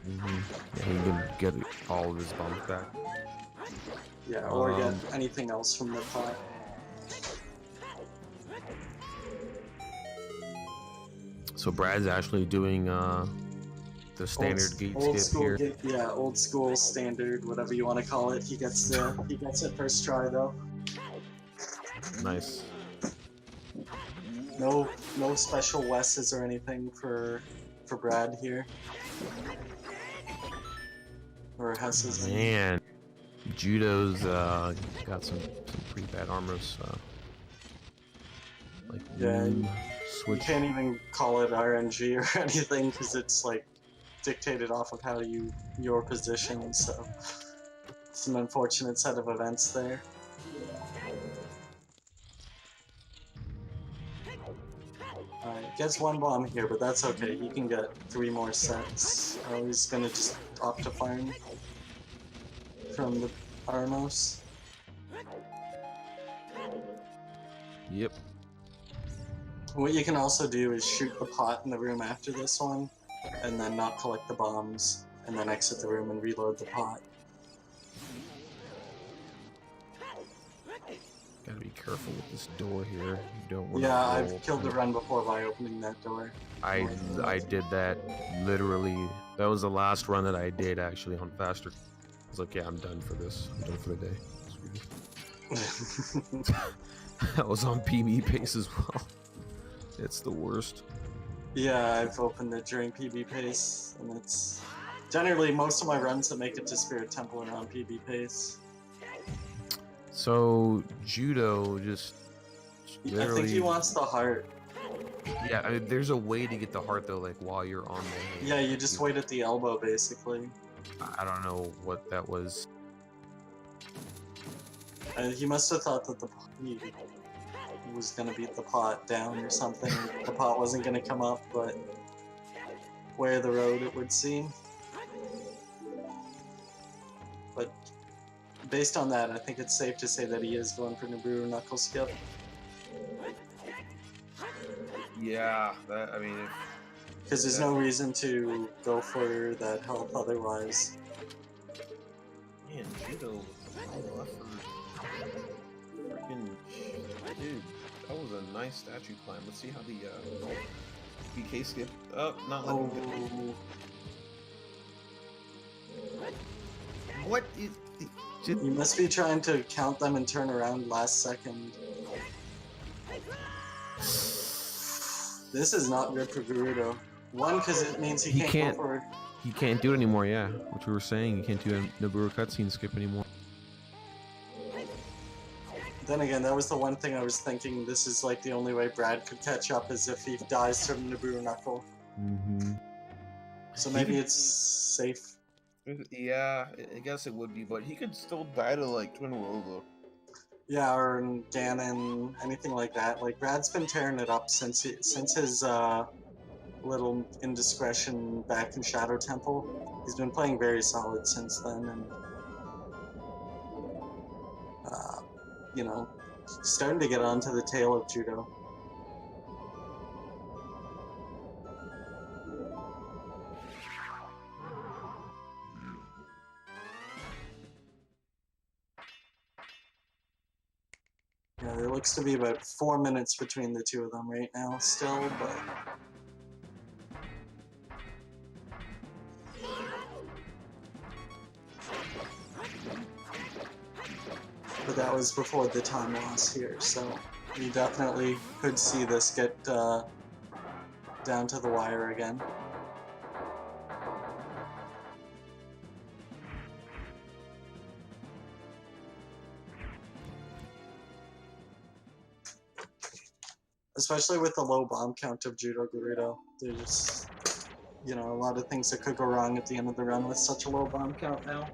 Yeah, he can get all of his bombs back. Yeah, or get anything else from the pot. So Brad's actually doing the standard gate skip here. Yeah, old school standard, whatever you want to call it. He gets it first try though. Nice. No special Wesses or anything for Brad here. Or Hesses. Man, Judo's got some pretty bad armors. Like switch. You can't even call it RNG or anything because it's like dictated off of how your position. So it's an unfortunate set of events there. Gets one bomb here, but that's okay. He can get 3 more sets. Oh, he's gonna just opt to farm from the Armos. Yep. What you can also do is shoot the pot in the room after this one, and then not collect the bombs, and then exit the room and reload the pot. Gotta be careful with this door here. You don't want to. Yeah, I've killed the run before by opening that door. I did that literally. That was the last run that I did actually on faster. I was like, yeah, I'm done for this. I'm done for the day. I was on PB pace as well. It's the worst. Yeah, I've opened it during PB pace, and it's generally most of my runs that make it to Spirit Temple are on PB pace. So judo just literally. I think he wants the heart. Yeah, I mean, there's a way to get the heart though, like while you're on the hand. Yeah, you just wait at the elbow basically. I don't know what that was. He must have thought that he was gonna beat the pot down or something. The pot wasn't gonna come up, but where the road it would seem. But based on that, I think it's safe to say that he is going for Nibiru Knuckle Skip. Yeah, that, I mean, because there's no reason to go for that health otherwise. Man, judo freaking dude, that was a nice statue climb. Let's see how the PK skip. Oh, not letting me. What is? You must be trying to count them and turn around last second. This is not good for Gerudo. One, because it means he can't go for... He can't do it anymore, yeah. Which we were saying, he can't do a Nibiru cutscene skip anymore. Then again, that was the one thing I was thinking. This is like the only way Brad could catch up is if he dies from Nibiru Knuckle. Mm-hmm. So maybe it's safe. Yeah, I guess it would be, but he could still die to like Twin Robo. Yeah, or Ganon, anything like that. Like Brad's been tearing it up since his little indiscretion back in Shadow Temple. He's been playing very solid since then, and you know, starting to get onto the tail of judo. Yeah, there looks to be about 4 minutes between the two of them right now still, but... But that was before the time loss here, so you definitely could see this get down to the wire again. Especially with the low bomb count of judogerudo. There's, you know, a lot of things that could go wrong at the end of the run with such a low bomb count now.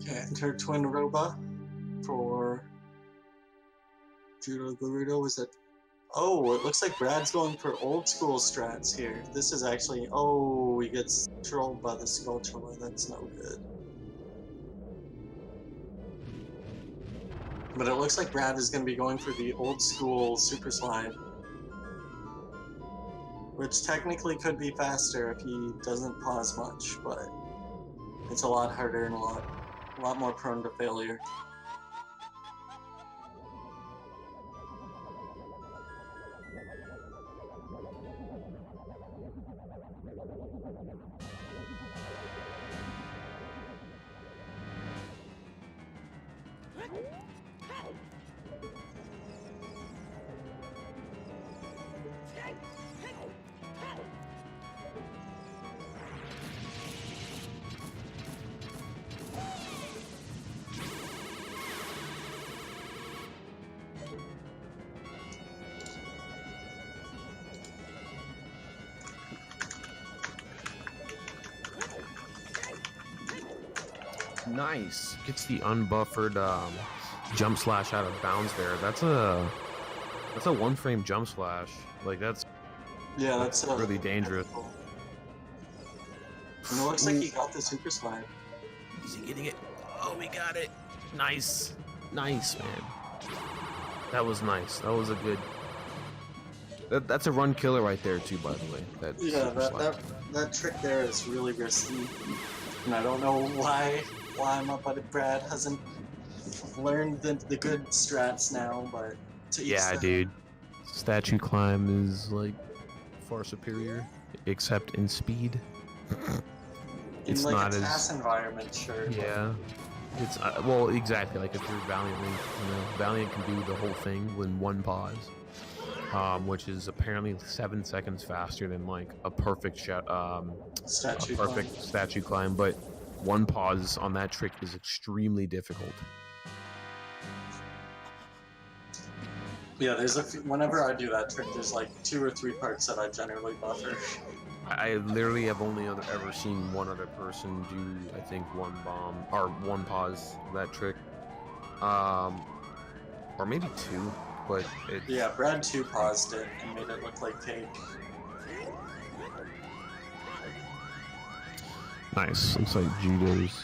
Okay, enter Twin Roba for judogerudo. Was it? Oh, it looks like Brad's going for old school strats here. This is actually... Oh, he gets trolled by the Skulltula. That's no good. But it looks like Brad is going to be going for the old school super slide. Which technically could be faster if he doesn't pause much, but it's a lot harder and a lot more prone to failure. Nice. Gets the unbuffered jump slash out of bounds there. That's a one frame jump slash. Like that's really dangerous. Cool. And it looks like he got the super slide. Is he getting it? Oh, we got it. Nice. Nice, man. That was nice. That was a good. That's a run killer right there too, by the way. That trick there is really risky, and I don't know why my buddy Brad hasn't learned the good strats now, but dude, statue climb is like far superior, except in speed. It's like not a task environment, sure. Yeah, it's well, exactly. Like if you're Valiantly, Valiant can do the whole thing in one pause, which is apparently 7 seconds faster than like a perfect statue climb. But one pause on that trick is extremely difficult. Yeah, whenever I do that trick, there's like 2 or 3 parts that I generally buffer. I literally have only ever seen one other person do, I think, one bomb or one pause of that trick, or maybe 2. But yeah, Brad 2 paused it and made it look like cake. Nice. Looks like Judo's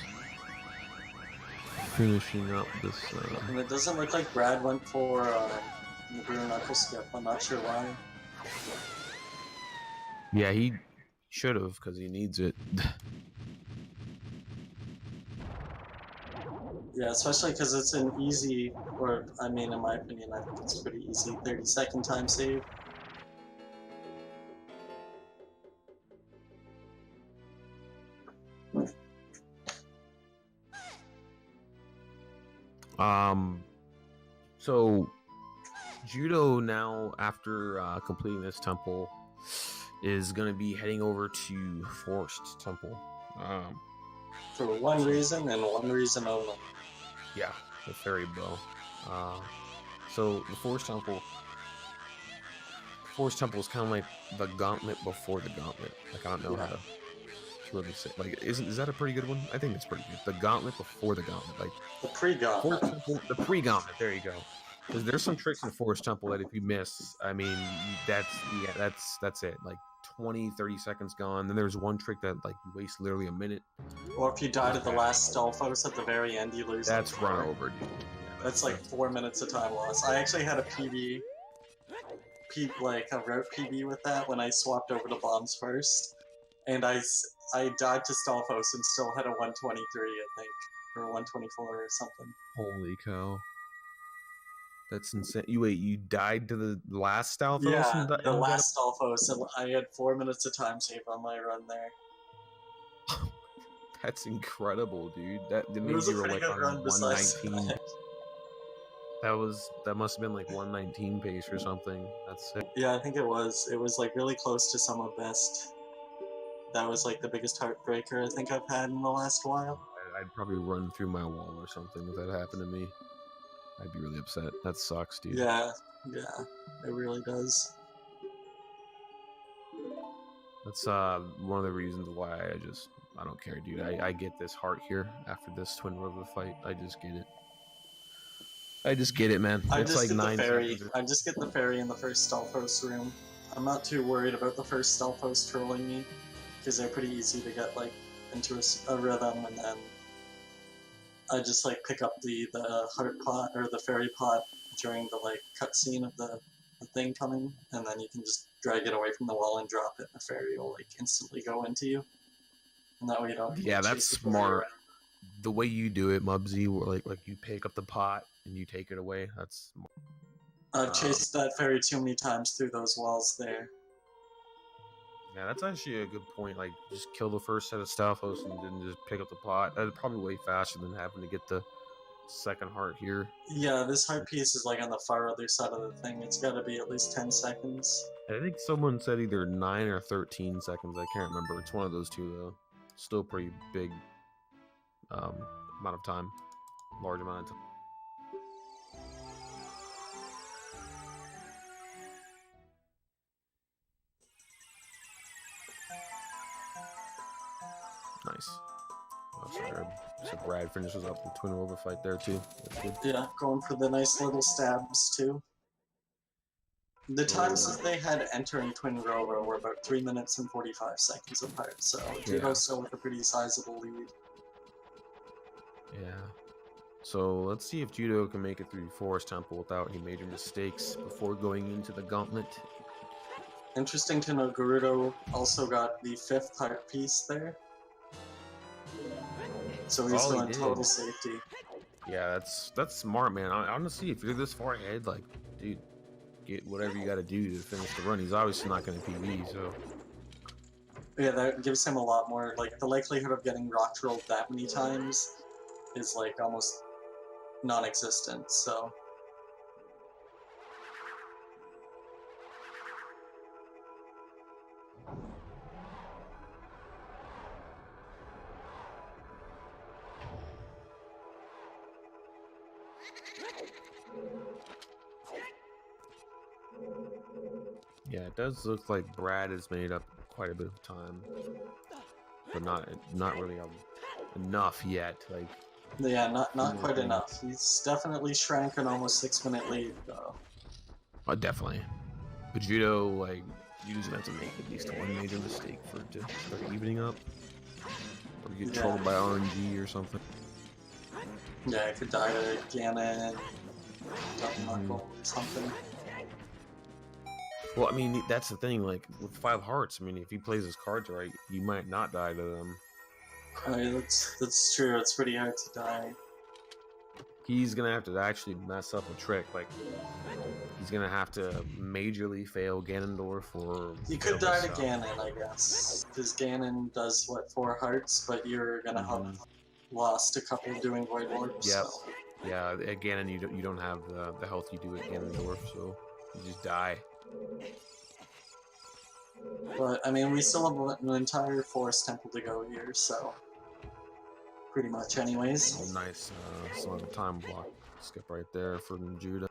finishing up this. And it doesn't look like Brad went for the rear knuckle skip. I'm not sure why. Yeah, he should have, because he needs it. Yeah, especially because it's an easy, or I mean, in my opinion, I think it's pretty easy 30-second time save. So Judo now, after completing this temple, is going to be heading over to Forest Temple. For one reason and one reason only. Yeah, the fairy bow. So the Forest Temple is kind of like the gauntlet before the gauntlet. Like I don't know how to really say. Like, is that a pretty good one? I think it's pretty good. The gauntlet before the gauntlet, like the pre-gauntlet. The pre-gauntlet. There you go. Because there's some tricks in Forest Temple that if you miss, I mean, that's it. Like 20-30 seconds gone. Then there's one trick that like you waste literally a minute. Or if you die to the last Stalfos at the very end, you lose. That's run over, dude. That's like 4 minutes of time loss. I actually had a like a route PB with that when I swapped over to bombs first, and I died to Stalfos and still had a 123, I think, or 124 or something. Holy cow. That's insane. You died to the last Stalfos? Yeah, the last Stalfos, and I had 4 minutes of time save on my run there. That's incredible, dude. That means you were like on 119. That must have been like 119 pace or something. That's sick. Yeah, I think it was. It was like really close to some of best. That was like the biggest heartbreaker I think I've had in the last while. I'd probably run through my wall or something if that happened to me. I'd be really upset. That sucks, dude. Yeah, it really does. That's one of the reasons why I don't care, dude. I get this heart here after this Twin River fight. I just get it. I just get it, man. It's like 9 seconds. I just get the fairy in the first Stalfos room. I'm not too worried about the first Stalfos trolling me, because they're pretty easy to get like into a rhythm, and then I just like pick up the heart pot or the fairy pot during the like cutscene of the thing coming, and then you can just drag it away from the wall and drop it, and the fairy will like instantly go into you, and that way you don't. Yeah, that's smart. The way you do it, Mubsy, where like you pick up the pot and you take it away. That's smart. I've chased that fairy too many times through those walls there. Yeah, that's actually a good point. Like, just kill the first set of Stalfos and then just pick up the pot. That'd probably way faster than having to get the second heart here. Yeah, this heart piece is like on the far other side of the thing. It's got to be at least 10 seconds. I think someone said either 9 or 13 seconds. I can't remember. It's one of those two though. Still pretty big amount of time. Large amount of time. Nice. So Brad finishes up the twin rover fight there too. That's good. Yeah, going for the nice little stabs too. The times that they had entering twin rover were about 3 minutes and 45 seconds apart, so Judo's still with a pretty sizable lead. Yeah. So let's see if Judo can make it through Forest Temple without any major mistakes before going into the gauntlet. Interesting to know, Gerudo also got the 5th heart piece there. So he's still in total safety. Yeah, that's smart, man. Honestly, if you're this far ahead, like, dude, get whatever you got to do to finish the run. He's obviously not going to PB, so. Yeah, that gives him a lot more. Like, the likelihood of getting rock rolled that many times is, like, almost non-existent, so. Yeah, it does look like Brad has made up quite a bit of time, but not really enough yet. Like, yeah, not quite enough. He's definitely shrank an almost 6-minute lead, though. Definitely. But Judo, like, you just have to make at least one major mistake for it to start evening up, or get trolled by RNG or something. Yeah, I could die to Ganon, or something. Well, I mean, that's the thing, like, with 5 hearts, I mean, if he plays his cards right, you might not die to them. I mean, that's true, it's pretty hard to die. He's gonna have to actually mess up a trick, like, he's gonna have to majorly fail Ganondorf, or... You could die to Ganon, I guess, because Ganon does, what, 4 hearts, but you're gonna have lost a couple doing Void Orbs. Yep. So. Yeah, at Ganon, you don't have the health you do at Ganondorf, so you just die. But, I mean, we still have an entire Forest Temple to go here, so... Pretty much, anyways. Oh, nice. Still have a time block skip right there from Judo.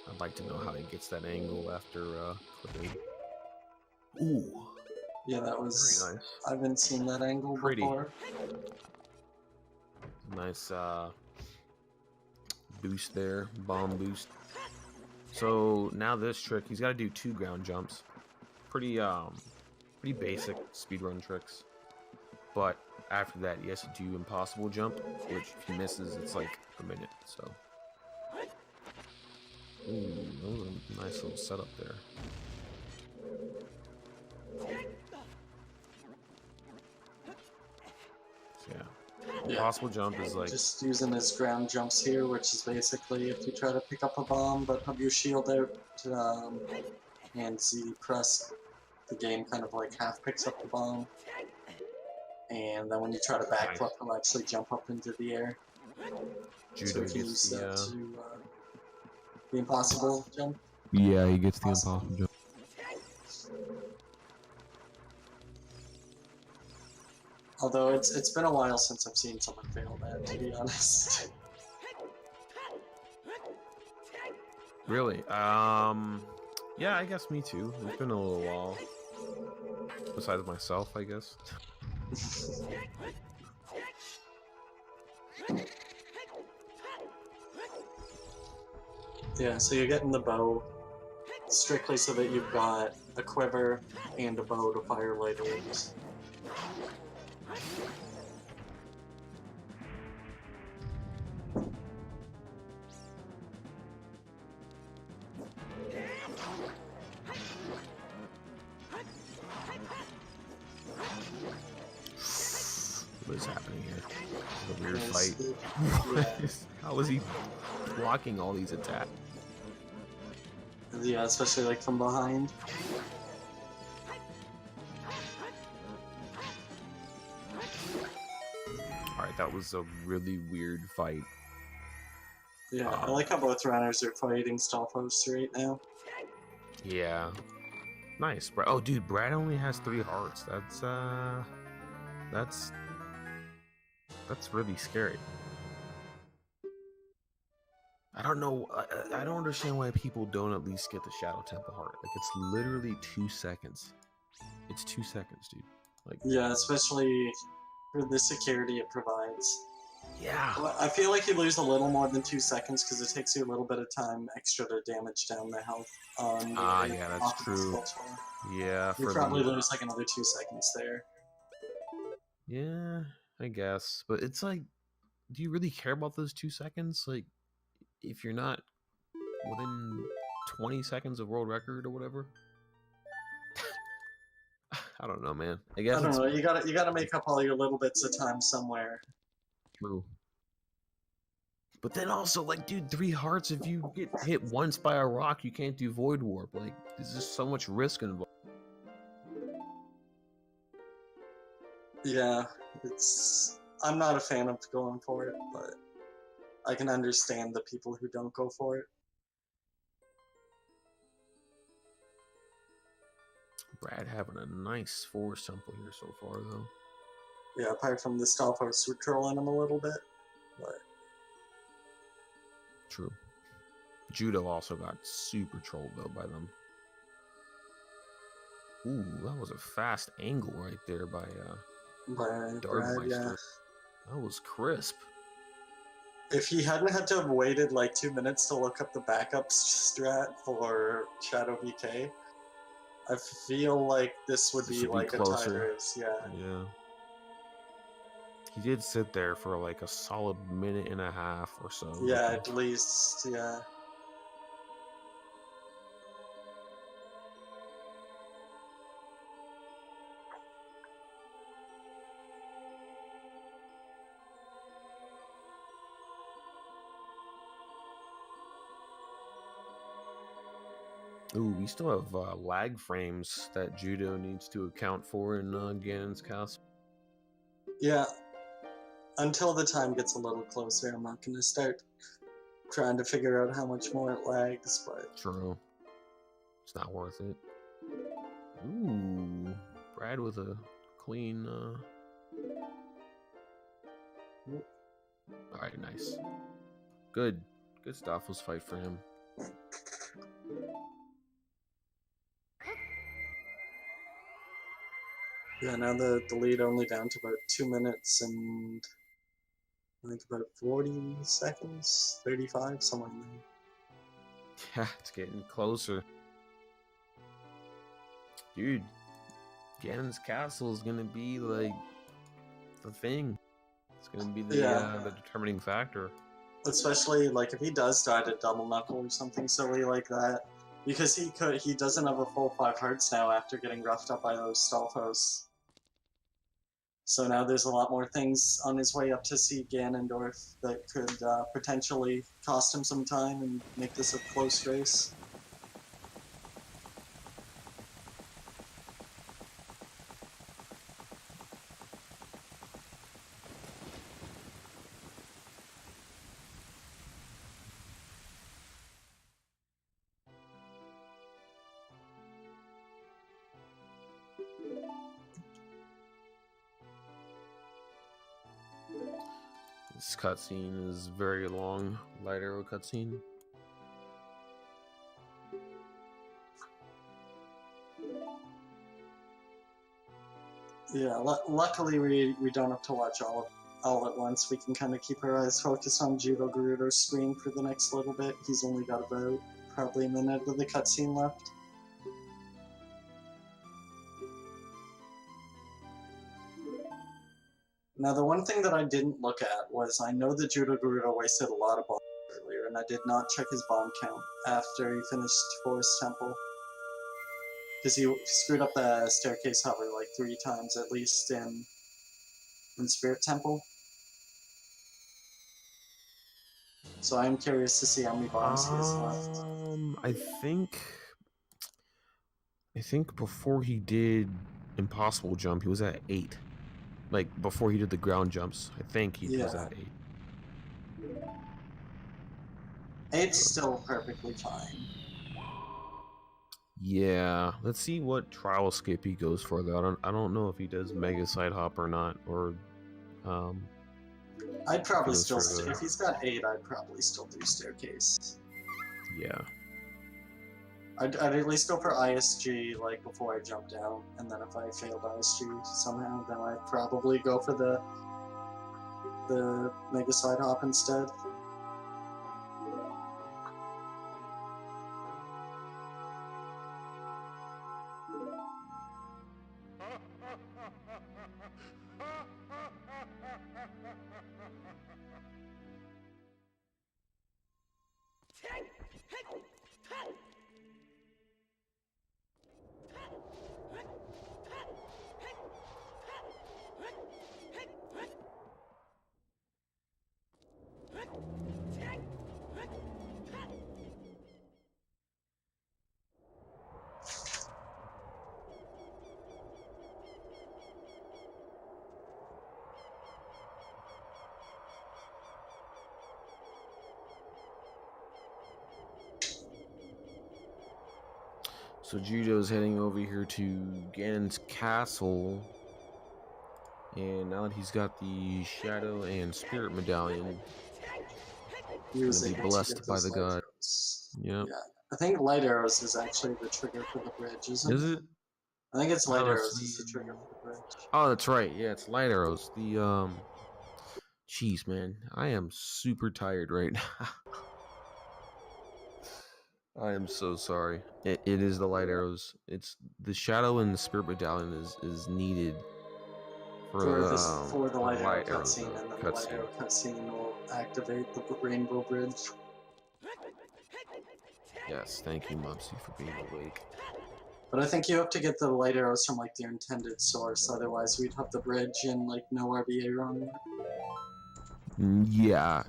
I'd like to know how he gets that angle after clipping. Ooh. Yeah, that was... Very nice. I haven't seen that angle before. Nice boost there. Bomb boost. So now this trick, he's got to do 2 ground jumps. Pretty basic speedrun tricks. But after that, he has to do impossible jump, which if he misses, it's like a minute. So, ooh, that was a nice little setup there. So, yeah. Impossible jump is like just using his ground jumps here, which is basically if you try to pick up a bomb but have your shield out and Z press, the game kind of like half picks up the bomb, and then when you try to backflip, he'll actually jump up into the air. Judo so gets the impossible jump. Yeah, he gets the impossible jump. Although it's been a while since I've seen someone fail that, to be honest. Really? Yeah, I guess me too. It's been a little while. Besides myself, I guess. Yeah, so you're getting the bow strictly so that you've got a quiver and a bow to fire later. What is happening here? This is a weird fight. How is he blocking all these attacks? Yeah, especially like from behind. that was a really weird fight. Yeah, I like how both runners are fighting Stalfos right now. Yeah. Nice, Brad. Oh, dude, Brad only has 3 hearts. That's really scary. I don't know. I don't understand why people don't at least get the Shadow Temple heart. Like, it's literally 2 seconds. It's 2 seconds, dude. Like, yeah, especially for the security it provides. yeah. Well, I feel like you lose a little more than 2 seconds because it takes you a little bit of time extra to damage down the health on the Yeah, that's true. Yeah, you probably lose like another 2 seconds there. Yeah, I guess. But it's like, do you really care about those 2 seconds? Like, if you're not within 20 seconds of world record or whatever? I don't know, man. I guess I don't know. You gotta make up all your little bits of time somewhere. True. But then also, like, dude, 3 hearts. If you get hit once by a rock, you can't do Void Warp. Like, there's just so much risk involved. Yeah, I'm not a fan of going for it, but I can understand the people who don't go for it. Brad having a nice Force Temple here so far, though. Yeah, apart from the Stalfos trolling him a little bit, but True. Judo also got super trolled though by them. Ooh, that was a fast angle right there by Brad, yeah. That was crisp. If he hadn't had to have waited like 2 minutes to look up the backup strat for Shadow VK, I feel like this would be like closer. A tie race. Yeah. He did sit there for like a solid minute and a half or so. Yeah, at least, yeah. Ooh, we still have lag frames that Judo needs to account for in Ganon's Castle. Yeah. Until the time gets a little closer, I'm not going to start trying to figure out how much more it lags, but... True. It's not worth it. Ooh, Brad with a clean... Alright, nice. Good stuff. Let's fight for him. Yeah, now the lead only down to about 2 minutes and I think about 40 seconds, 35, somewhere in there. Yeah, it's getting closer. Dude, Ganon's Castle is gonna be like the thing. It's gonna be the determining factor. Especially like if he does die to double knuckle or something silly like that, because he doesn't have a full 5 hearts now after getting roughed up by those Stalfos. So now there's a lot more things on his way up to see Ganondorf that could potentially cost him some time and make this a close race. This cutscene is very long. Light arrow cutscene. Yeah, luckily we don't have to watch all at once. We can kind of keep our eyes focused on Judogerudo's screen for the next little bit. He's only got about probably a minute of the cutscene left. Now, the one thing that I didn't look at was I know that Judogerudo wasted a lot of bombs earlier, and I did not check his bomb count after he finished Forest Temple. Because he screwed up the staircase hover like 3 times at least in Spirit Temple. So I'm curious to see how many bombs he has left. I think before he did Impossible Jump, he was at 8. Like before he did the ground jumps. I think he was Yeah. at 8. 8's still perfectly fine. Yeah, let's see what trial skip he goes for though. I don't know if he does mega side hop or not, or I'd probably goes still, for the- if he's got 8, I'd probably still do staircase. yeah. I'd at least go for ISG like before I jump down, and then if I failed ISG somehow, then I'd probably go for the mega side hop instead. So Judo's heading over here to Ganon's castle, and now that he's got the Shadow and Spirit Medallion, he's gonna be blessed by the god. Yep. Yeah, I think light arrows is actually the trigger for the bridge, isn't it? Is it? I think it's light No, arrows it's is the trigger for the bridge. Oh, that's right. Yeah, it's light arrows. The jeez, man, I am super tired right now. I am so sorry. It is the light arrows. It's the Shadow and the Spirit Medallion is needed for the light arrow arrows, cutscene, and then the light arrow cutscene will activate the rainbow bridge. Yes, thank you, Mubsy, for being awake. But I think you have to get the light arrows from like their intended source, otherwise we'd have the bridge and like no RBA on it. Yeah.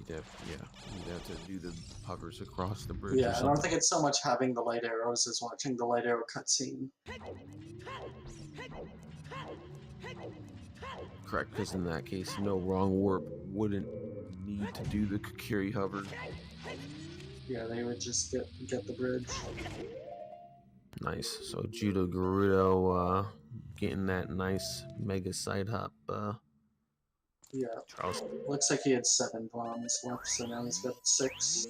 You'd have to do the hovers across the bridge. Yeah, I don't think it's so much having the light arrows as watching the light arrow cutscene. Correct, because in that case, no wrong warp wouldn't need to do the Kokiri hover. Yeah, they would just get the bridge. Nice. So Judogerudo getting that nice mega side hop. Yeah. Charles. Looks like he had 7 bombs left, so now he's got 6.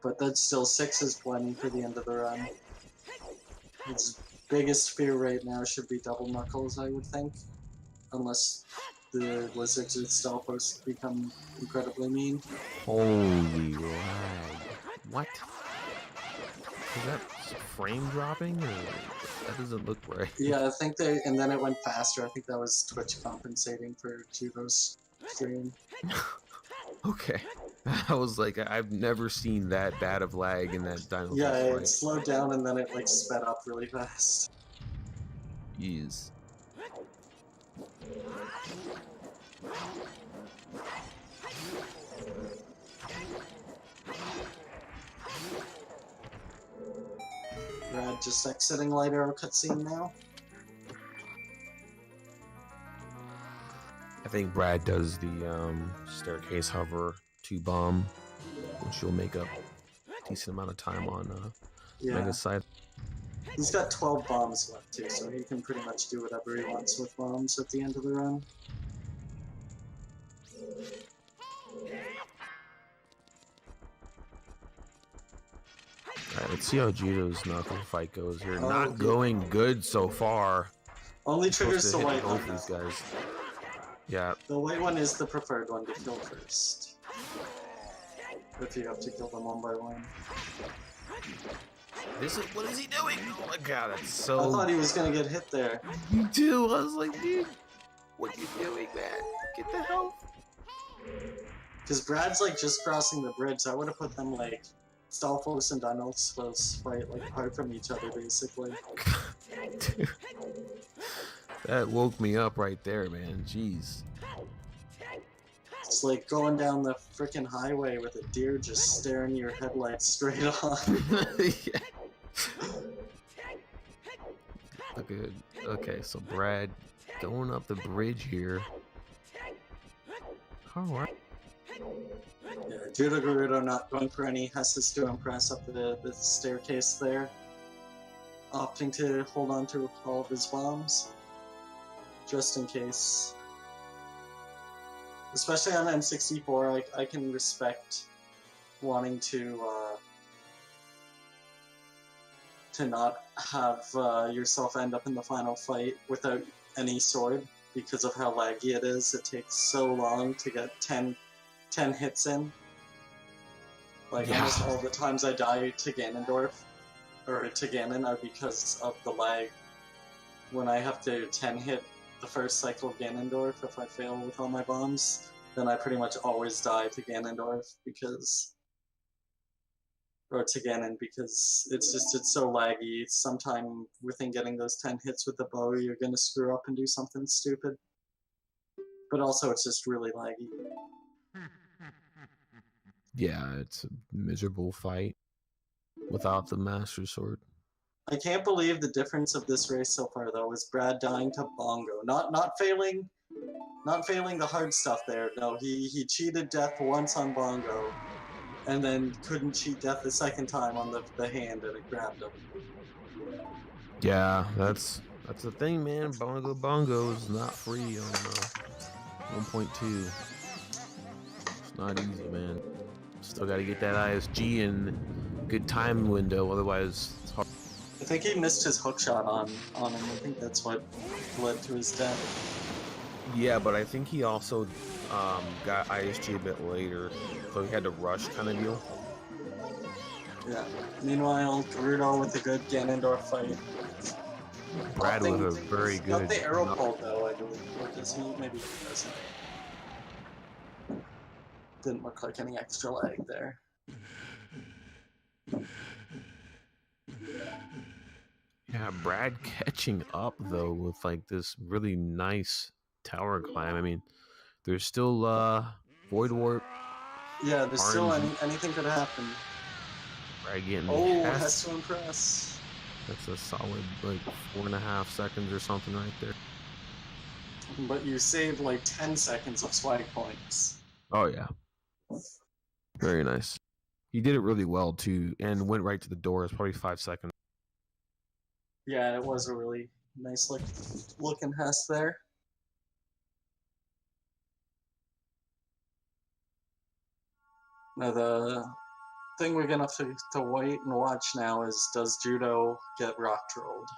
But that's still 6 is plenty for the end of the run. His biggest fear right now should be double knuckles, I would think. Unless the lizards and Stalfos become incredibly mean. Holy lag. What? Is that frame dropping, or that doesn't look right? Yeah, I think and then it went faster. I think that was Twitch compensating for Judo's stream. Okay. I was like, I've never seen that bad of lag in that dino. Yeah, it slowed down and then it like sped up really fast. Jeez. Just exiting light arrow cutscene now. I think Brad does the staircase hover 2 bomb, which will make up a decent amount of time on Mega side. He's got 12 bombs left too, so he can pretty much do whatever he wants with bombs at the end of the run. Alright, let's see how Judo's knuckle fight goes here. Not going good so far. Only triggers the white one. These guys. Yeah. The white one is the preferred one to kill first. If you have to kill them one by one. What is he doing? Oh my god, that's so... I thought he was gonna get hit there. Me too. I was like, dude, what are you doing, man? Get the help. Because Brad's like just crossing the bridge. I would have put them like Stalfos and Dinosphos fight like apart from each other basically. Dude, that woke me up right there, man. Jeez. It's like going down the freaking highway with a deer just staring your headlights straight on. Yeah. Okay, so Brad going up the bridge here. All right. Yeah, judogerudo not going for any Hesses to impress up the staircase there. Opting to hold on to all of his bombs. Just in case. Especially on M64, I can respect wanting to not have yourself end up in the final fight without any sword because of how laggy it is. It takes so long to get 10 hits in. Like, almost all the times I die to Ganondorf, or to Ganon, are because of the lag. When I have to 10 hit the first cycle of Ganondorf, if I fail with all my bombs, then I pretty much always die to Ganondorf because... or to Ganon, because it's so laggy. Sometime within getting those 10 hits with the bow, you're gonna screw up and do something stupid. But also, it's just really laggy. Yeah, it's a miserable fight without the Master Sword. I can't believe the difference of this race so far, though, is Brad dying to Bongo. Not failing the hard stuff there. No, he cheated death once on Bongo, and then couldn't cheat death the second time on the hand, and it grabbed him. Yeah, that's the thing, man. Bongo is not free on 1.2. It's not easy, man. Still got to get that ISG in good time window, otherwise it's hard. I think he missed his hook shot on him. I think that's what led to his death. Yeah, but I think he also got ISG a bit later, so he had to rush kind of deal. Yeah. Meanwhile, Gerudo with a good Ganondorf fight. Brad with a very good... Got the arrow pulled, though, I believe. Or does he? Maybe he doesn't. Didn't look like any extra lag there. Yeah, Brad catching up, though, with, like, this really nice tower climb. I mean, there's still Void Warp. Yeah, there's still anything could happen. Brad getting has to impress. That's a solid, like, 4.5 seconds or something right there. But you saved, like, 10 seconds of swag points. Oh, yeah. Very nice. He did it really well, too, and went right to the door. It's probably 5 seconds. Yeah, it was a really nice looking Hess there. Now the thing we're gonna have to wait and watch now is, does Judo get rock trolled?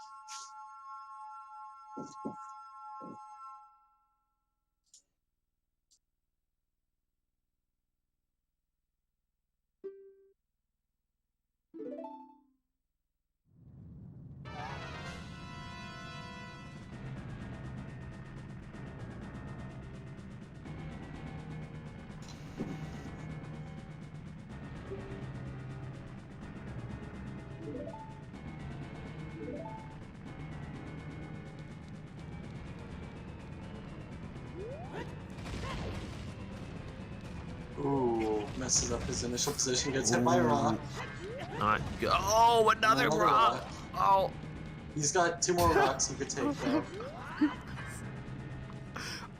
Ooh, messes up his initial position, gets hit by a rock. Not good. Oh, another rock. Oh. He's got 2 more rocks he could take, though.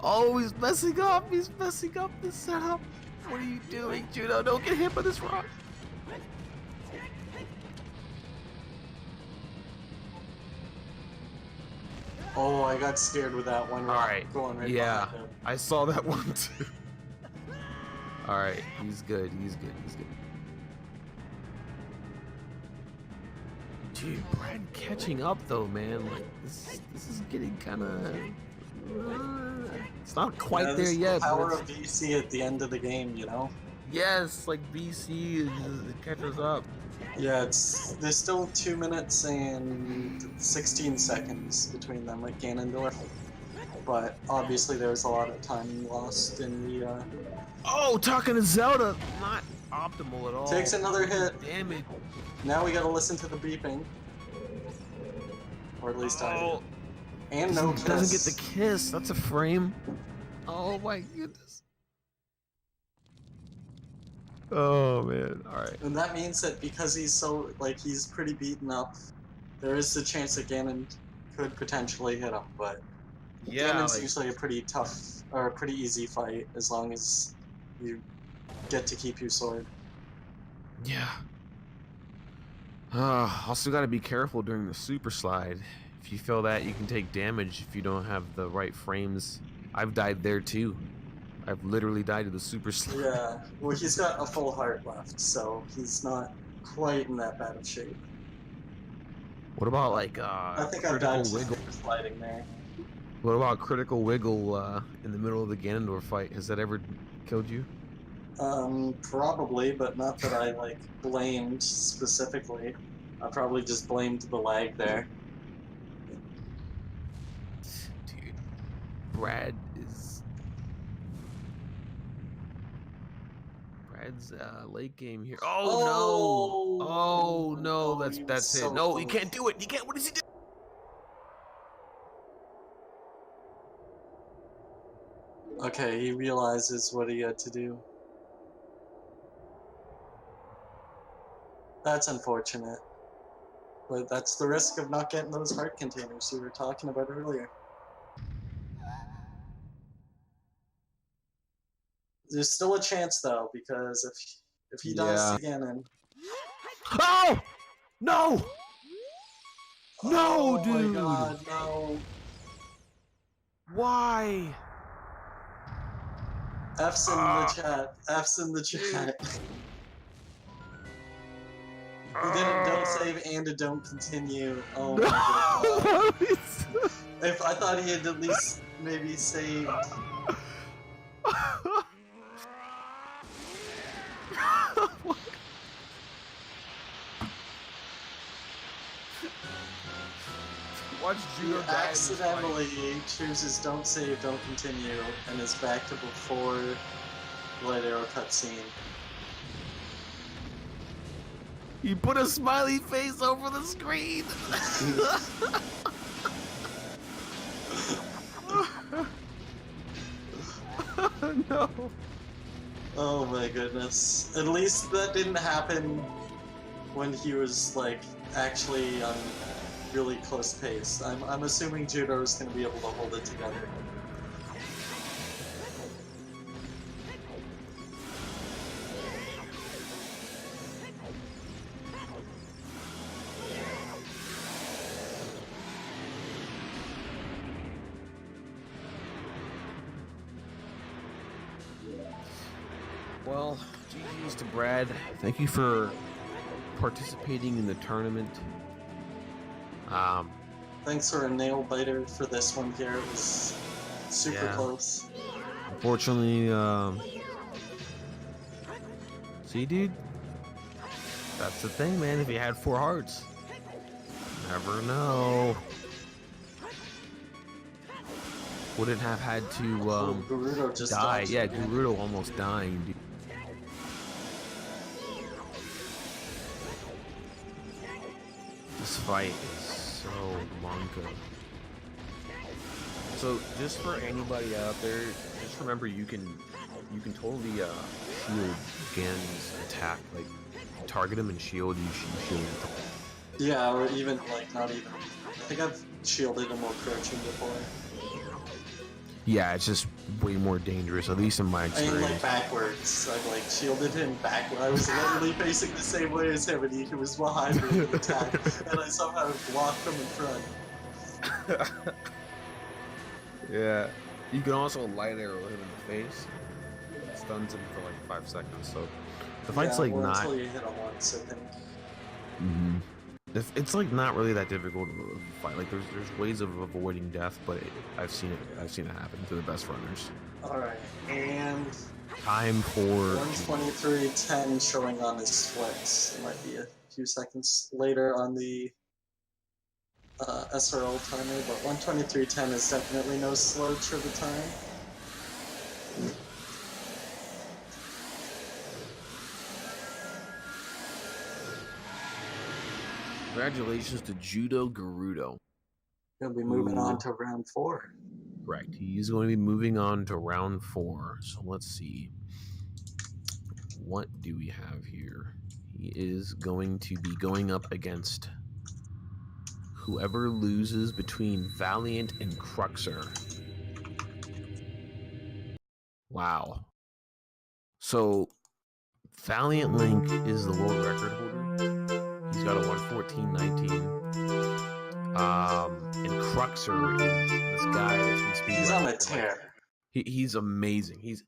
Oh, he's messing up. He's messing up the setup. What are you doing, Judo? Don't get hit by this rock. Oh, I got scared with that one rock going right behind him. I saw that one too. Alright, he's good. He's good. He's good. Dude, Brad catching up though, man. Like this is getting kind of. It's not quite there yet. The power of BC at the end of the game, you know. Yes, like BC catches up. Yeah, there's still 2 minutes and 16 seconds between them with Ganondorf, but obviously there was a lot of time lost in the. Oh, talking to Zelda, not optimal at all. Takes another hit. Damn it. Now we gotta listen to the beeping. Or at least I do. And no kiss. Doesn't get the kiss. That's a frame. Oh my goodness. Oh man. Alright. And that means that because he's so, like, he's pretty beaten up, there is the chance that Ganon could potentially hit him, but at the end Yeah, it's like, usually a pretty tough or a pretty easy fight as long as you get to keep your sword. yeah. Also got to be careful during the super slide. If you feel that, you can take damage if you don't have the right frames. I've died there too. I've literally died to the super slide. Yeah, well, he's got a full heart left, so he's not quite in that bad of shape. What about like I think I've died critical to wiggle? super sliding there. What about critical wiggle in the middle of the Ganondorf fight? Has that ever killed you? Probably, but not that I like blamed specifically. I probably just blamed the lag there. Dude, Brad is Brad's late game here. Oh no! Oh Oh no! no, he was That's it. so No, he close. can't do it. He can't. What does he do? Okay, he realizes what he had to do. That's unfortunate. But that's the risk of not getting those heart containers you were talking about earlier. There's still a chance though, because if he dies Yeah. to Ganon. Oh no! No, Oh my dude. god, no. Why? F's in the Ah, chat. F's in the dude. chat. He did a don't Ah. save and a don't continue. Oh No. my good god. If I thought he had at least maybe saved. Watch He Judo die in this fight. accidentally chooses don't save, don't continue, and is back to before the light arrow cutscene. You put a smiley face over the screen. No. Oh my goodness. At least that didn't happen when he was like actually on really close pace. I'm assuming Judo is going to be able to hold it together. Well, GG's to Brad. Thank you for participating in the tournament. Thanks for a nail biter for this one here. It was super Yeah. close. Unfortunately, see, dude, that's the thing, man. If you had 4 hearts, never know. Wouldn't have had to Gerudo just die. dodged Yeah, again. Gerudo almost dying, dude. This fight is so Monka. So just for anybody out there, just remember you can totally shield Gan's attack. Like target him and shield, you shield him. Yeah, or even like not even. I think I've shielded him while crouching before. Yeah, it's just way more dangerous, at least in my I mean, experience. like backwards. I like shielded him backwards. I was literally facing the same way as him, and he was behind me in the attack, and I somehow blocked from in front. Yeah. You can also light arrow him in the face. It stuns him for like 5 seconds. So the fight's like not. Until you hit him once, I think. Mm-hmm. It's like not really that difficult to fight. Like there's ways of avoiding death, but I've seen it happen to the best runners. All right, and Time for 123.10 showing on his splits. It might be a few seconds later on the SRL timer, but 123.10 is definitely no slouch for the time. Congratulations to judogerudo. He'll be moving on to round 4. Correct. He's going to be moving on to round 4. So let's see. What do we have here? He is going to be going up against whoever loses between Valiant and Cruxer. Wow. So Valiant Link is the world record holder. He's got a 1:14.19. And Cruxer is this guy that's been speedrunning. He's on a tear. He's amazing. He's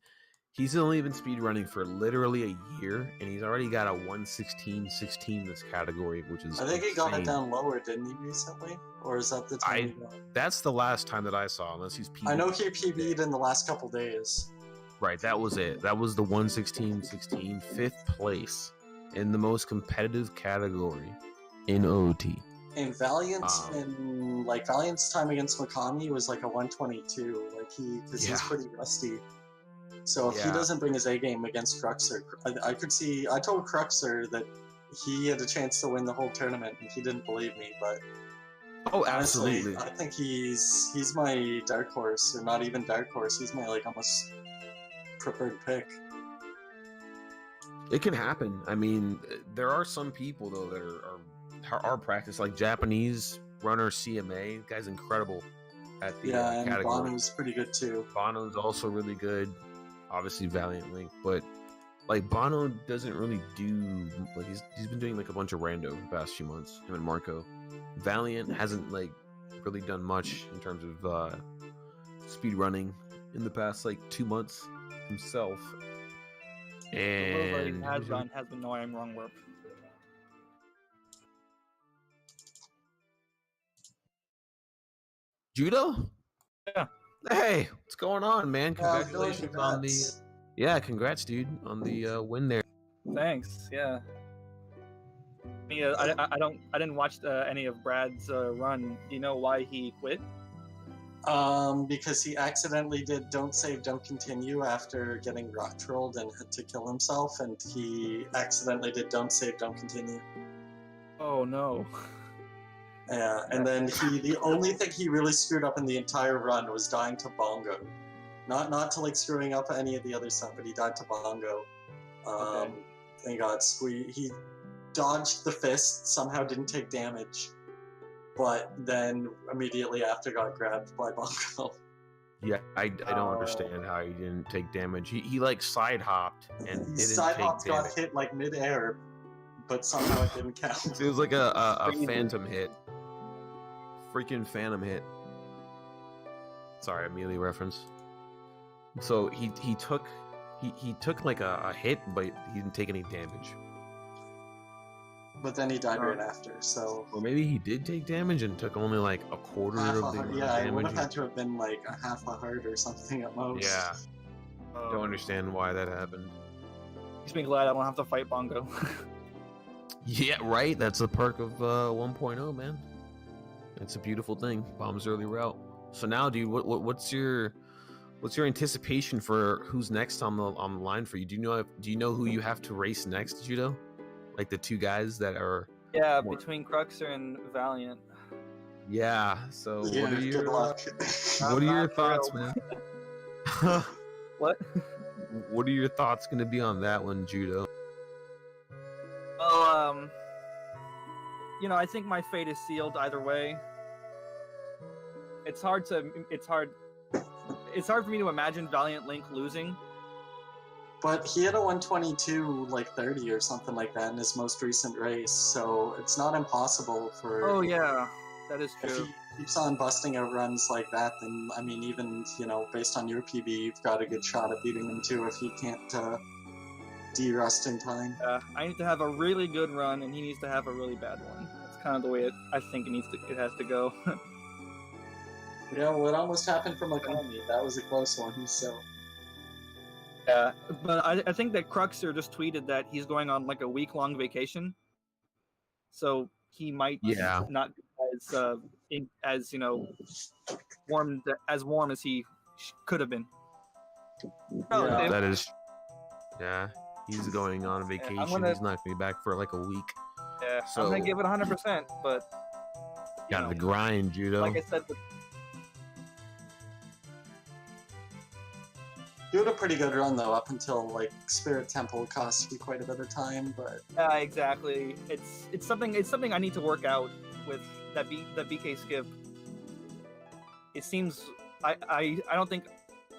only been speedrunning for literally a year, and he's already got a 1:16.16 this category, which is I think he got it insane. down lower, didn't he, recently? Or is that the time? That's the last time that I saw, unless he's PB'd. I know he PB'd in the last couple days. Right, that was it. That was the 1:16.16, 5th place in the most competitive category in OoT. And Valiant Valiant's time against Mikami was like a 1:22, because he's pretty rusty. So if he doesn't bring his A game against Cruxer, I told Cruxer that he had a chance to win the whole tournament, and he didn't believe me. But absolutely, honestly, I think he's my dark horse, or not even dark horse. He's my almost preferred pick. It can happen. I mean, there are some people though that are practiced, like Japanese runner CMA. The guy's incredible at the and category. Bono's pretty good too. Bono's also really good. Obviously Valiant Link, but like Bono doesn't really do he's been doing like a bunch of rando the past few months. Him and Marco. Valiant hasn't really done much in terms of speed running in the past 2 months himself. And has been No I Am wrong work. Judo? Yeah. Hey, what's going on, man? Congratulations congrats. Congrats, dude, on the win there. Thanks. Yeah. I didn't watch any of Brad's run. Do you know why he quit? Because he accidentally did Don't Save, Don't Continue after getting rock trolled and had to kill himself, and he accidentally did Don't Save, Don't Continue. Oh no. Yeah, and then the only thing he really screwed up in the entire run was dying to Bongo. Not to screwing up any of the other stuff, but he died to Bongo. And got squeezed. He dodged the fist, somehow didn't take damage, but then immediately after got grabbed by Bongo. Yeah, I don't understand how he didn't take damage. He side hopped and he side hopped, got hit mid-air, but somehow it didn't count. It was like a phantom hit. Freaking phantom hit. Sorry, Amelia reference. So he took a hit, but he didn't take any damage. But then he died right after, so... Or maybe he did take damage and took only a quarter of the damage. Yeah, it would have had to have been a half a heart or something at most. Yeah. Don't understand why that happened. Makes me glad I don't have to fight Bongo. Yeah, right? That's the perk of 1.0, man. It's a beautiful thing. Bomb's early route. So now, dude, what's your anticipation for who's next on the line for you? Do you know who you have to race next, Judo? The two guys that are... Yeah, between Cruxer and Valiant. Yeah, so what are your thoughts, man? What? What are your thoughts going to be on that one, Judo? Well, I think my fate is sealed either way. It's hard for me to imagine Valiant Link losing. But he had a 1:22.30 or something like that in his most recent race, so it's not impossible for... Oh yeah, that is true. If he keeps on busting out runs like that, then, I mean, even, based on your PB, you've got a good shot at beating him too if he can't de-rust in time. I need to have a really good run, and he needs to have a really bad one. That's kind of the way I think it has to go. Yeah, well, it almost happened for Mikami. That was a close one, so... Yeah, but I think that Cruxer just tweeted that he's going on a week-long vacation, so he might not be as warm as he could have been. Yeah. That is, he's going on vacation. He's not going to be back for a week. Yeah, so I'm gonna give it 100%, but the grind, Judo. Like I said. You had a pretty good run though, up until Spirit Temple cost you quite a bit of time, but yeah, exactly. It's something I need to work out with the BK skip. It seems I don't think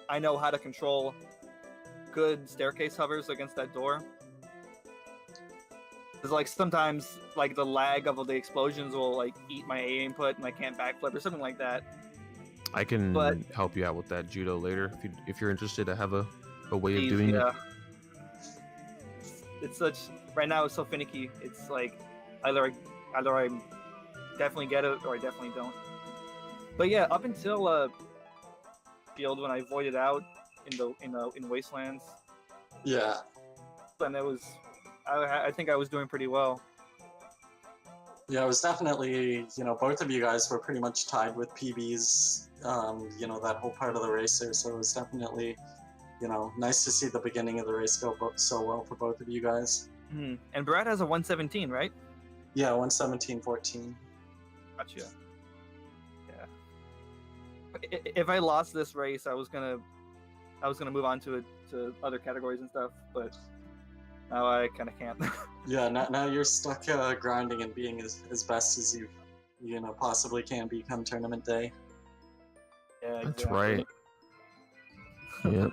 I know how to control good staircase hovers against that door. Because like sometimes like the lag of the explosions will like eat my A input and I can't backflip or something like that. I can help you out with that judo later if you're interested. I have a way of doing it. It's such right now. It's so finicky. It's like either I definitely get it or I definitely don't. But yeah, up until field when I voided out in Wastelands. Yeah. And it was, I think I was doing pretty well. Yeah, it was definitely, both of you guys were pretty much tied with PBs, that whole part of the race there. So it was definitely, nice to see the beginning of the race go so well for both of you guys. Mm-hmm. And Brad has a 117, right? Yeah, 117.14. Gotcha. Yeah. If I lost this race, I was gonna move on to other categories and stuff, but now I kind of can't. Yeah, now you're stuck grinding and being as best as you possibly can be come tournament day. Yeah, that's exactly. right. Yep,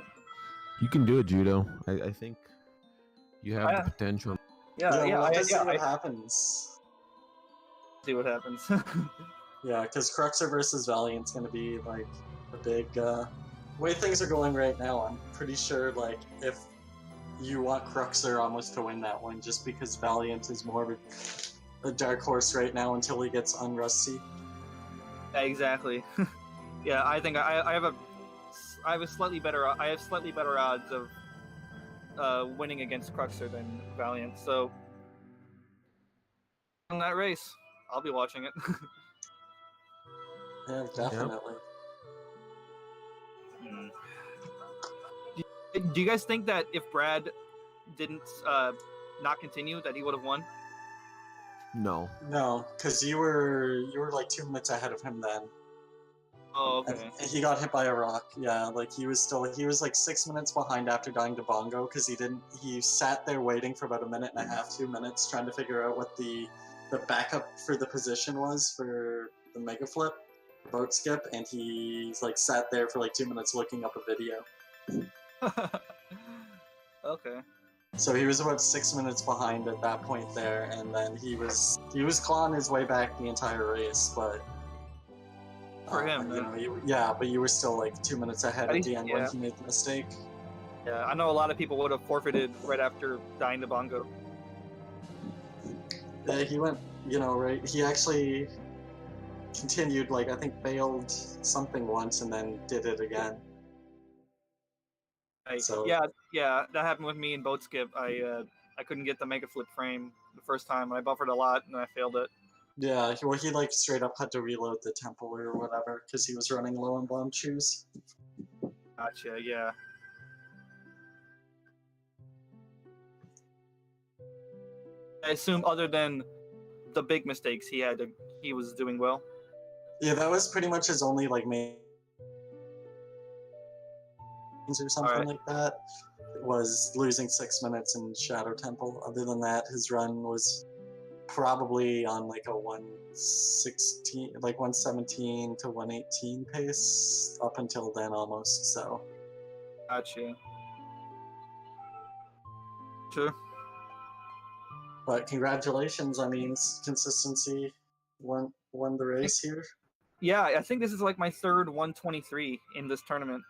you can do it, Judo. I think you have the potential. Let's see what happens. See what happens. Yeah, because Cruxer versus Valiant's gonna be like the big way things are going right now. I'm pretty sure like if you want Cruxer almost to win that one, just because Valiant is more of a dark horse right now until he gets unrusty. Exactly. Yeah, I think I have slightly better odds of winning against Cruxer than Valiant. So in that race, I'll be watching it. Yeah, definitely. Do you guys think that if Brad didn't not continue, that he would have won? No, because you were like 2 minutes ahead of him then. Oh, okay. And he got hit by a rock. Yeah, like he was like 6 minutes behind after dying to Bongo because he sat there waiting for about a minute and a half, 2 minutes, trying to figure out what the backup for the position was for the mega flip, boat skip, and he's like sat there for like 2 minutes looking up a video. Okay. So he was about 6 minutes behind at that point there, and then he was clawing his way back the entire race, but for him, but you were still like 2 minutes ahead at the end when he made the mistake. Yeah, I know a lot of people would have forfeited right after dying to Bongo. Yeah, he went, right. He actually continued, like I think failed something once and then did it again. So yeah, that happened with me in boat skip. I couldn't get the mega flip frame the first time. I buffered a lot and I failed it. Yeah, he like straight up had to reload the temple or whatever because he was running low on bomb shoes. Gotcha. Yeah. I assume other than the big mistakes he was doing well. Yeah, that was pretty much his only like main or something like that. It was losing 6 minutes in Shadow Temple. Other than that, his run was probably on like a 117 to 118 pace up until then almost. So. Gotcha. Sure. But congratulations! I mean, consistency won the race here. Yeah, I think this is like my third 123 in this tournament.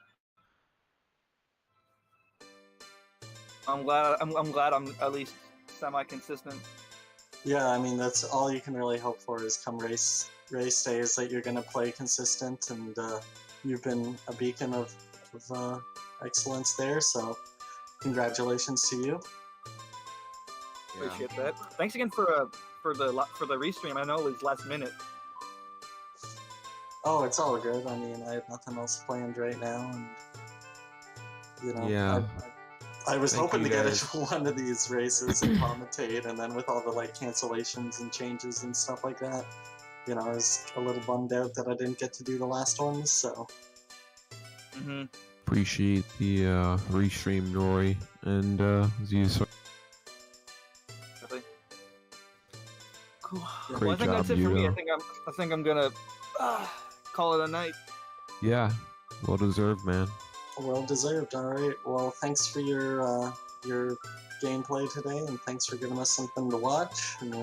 I'm glad I'm at least semi-consistent. Yeah, I mean that's all you can really hope for is come race day is that you're gonna play consistent, and you've been a beacon of excellence there. So, congratulations to you. Yeah. Appreciate that. Thanks again for the restream. I know it was last minute. Oh, it's all good. I mean, I have nothing else planned right now, and Yeah. I was hoping to get into one of these races and commentate, and then with all the like cancellations and changes and stuff like that, I was a little bummed out that I didn't get to do the last ones. So. Appreciate the restream, Rory, and Cool. Well, I think that's it for me. I think I'm gonna call it a night. Yeah, well deserved, man. Well deserved. All right. Well, thanks for your gameplay today, and thanks for giving us something to watch. And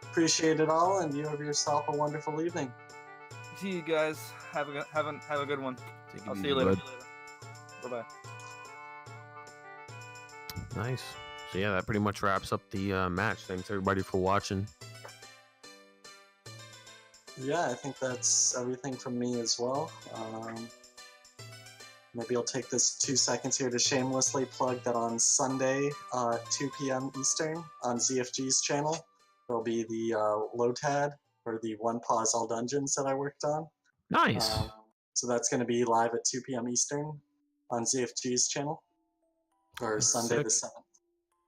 appreciate it all. And you have yourself a wonderful evening. See you guys. Have a good one. I'll see you later. Bye bye. Nice. So yeah, that pretty much wraps up the match. Thanks everybody for watching. Yeah, I think that's everything from me as well. Maybe I'll take this 2 seconds here to shamelessly plug that on Sunday, 2 p.m. Eastern, on ZFG's channel, there'll be the LOTAD, or the One Pause All Dungeons that I worked on. Nice. So that's going to be live at 2 p.m. Eastern on ZFG's channel, or Sunday the 7th.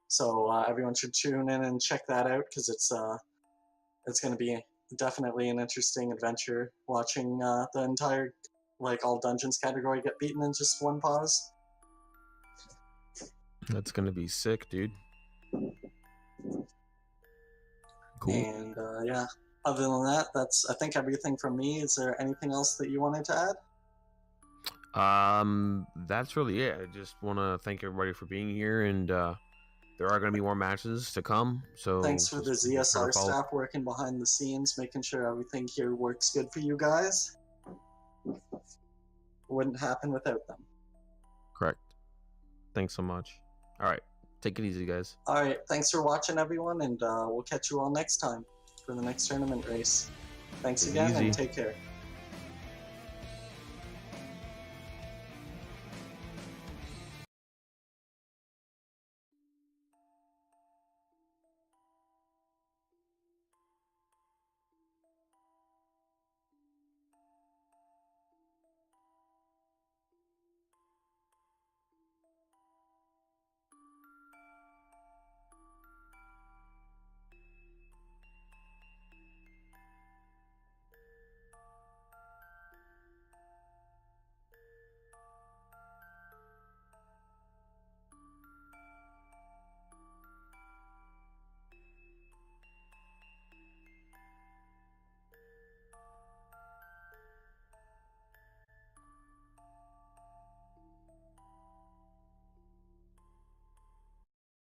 So everyone should tune in and check that out, because it's going to be definitely an interesting adventure watching the entire all dungeons category get beaten in just one pause. That's going to be sick, dude. Cool. And yeah, other than that, that's I think everything from me. Is there anything else that you wanted to add? That's really it. I just want to thank everybody for being here, and there are going to be more matches to come. So thanks for the ZSR staff working behind the scenes, making sure everything here works good for you guys. Wouldn't happen without them. Correct. Thanks so much. All right, take it easy, guys. All right, thanks for watching, everyone, and we'll catch you all next time for the next tournament race. Thanks again, and take care.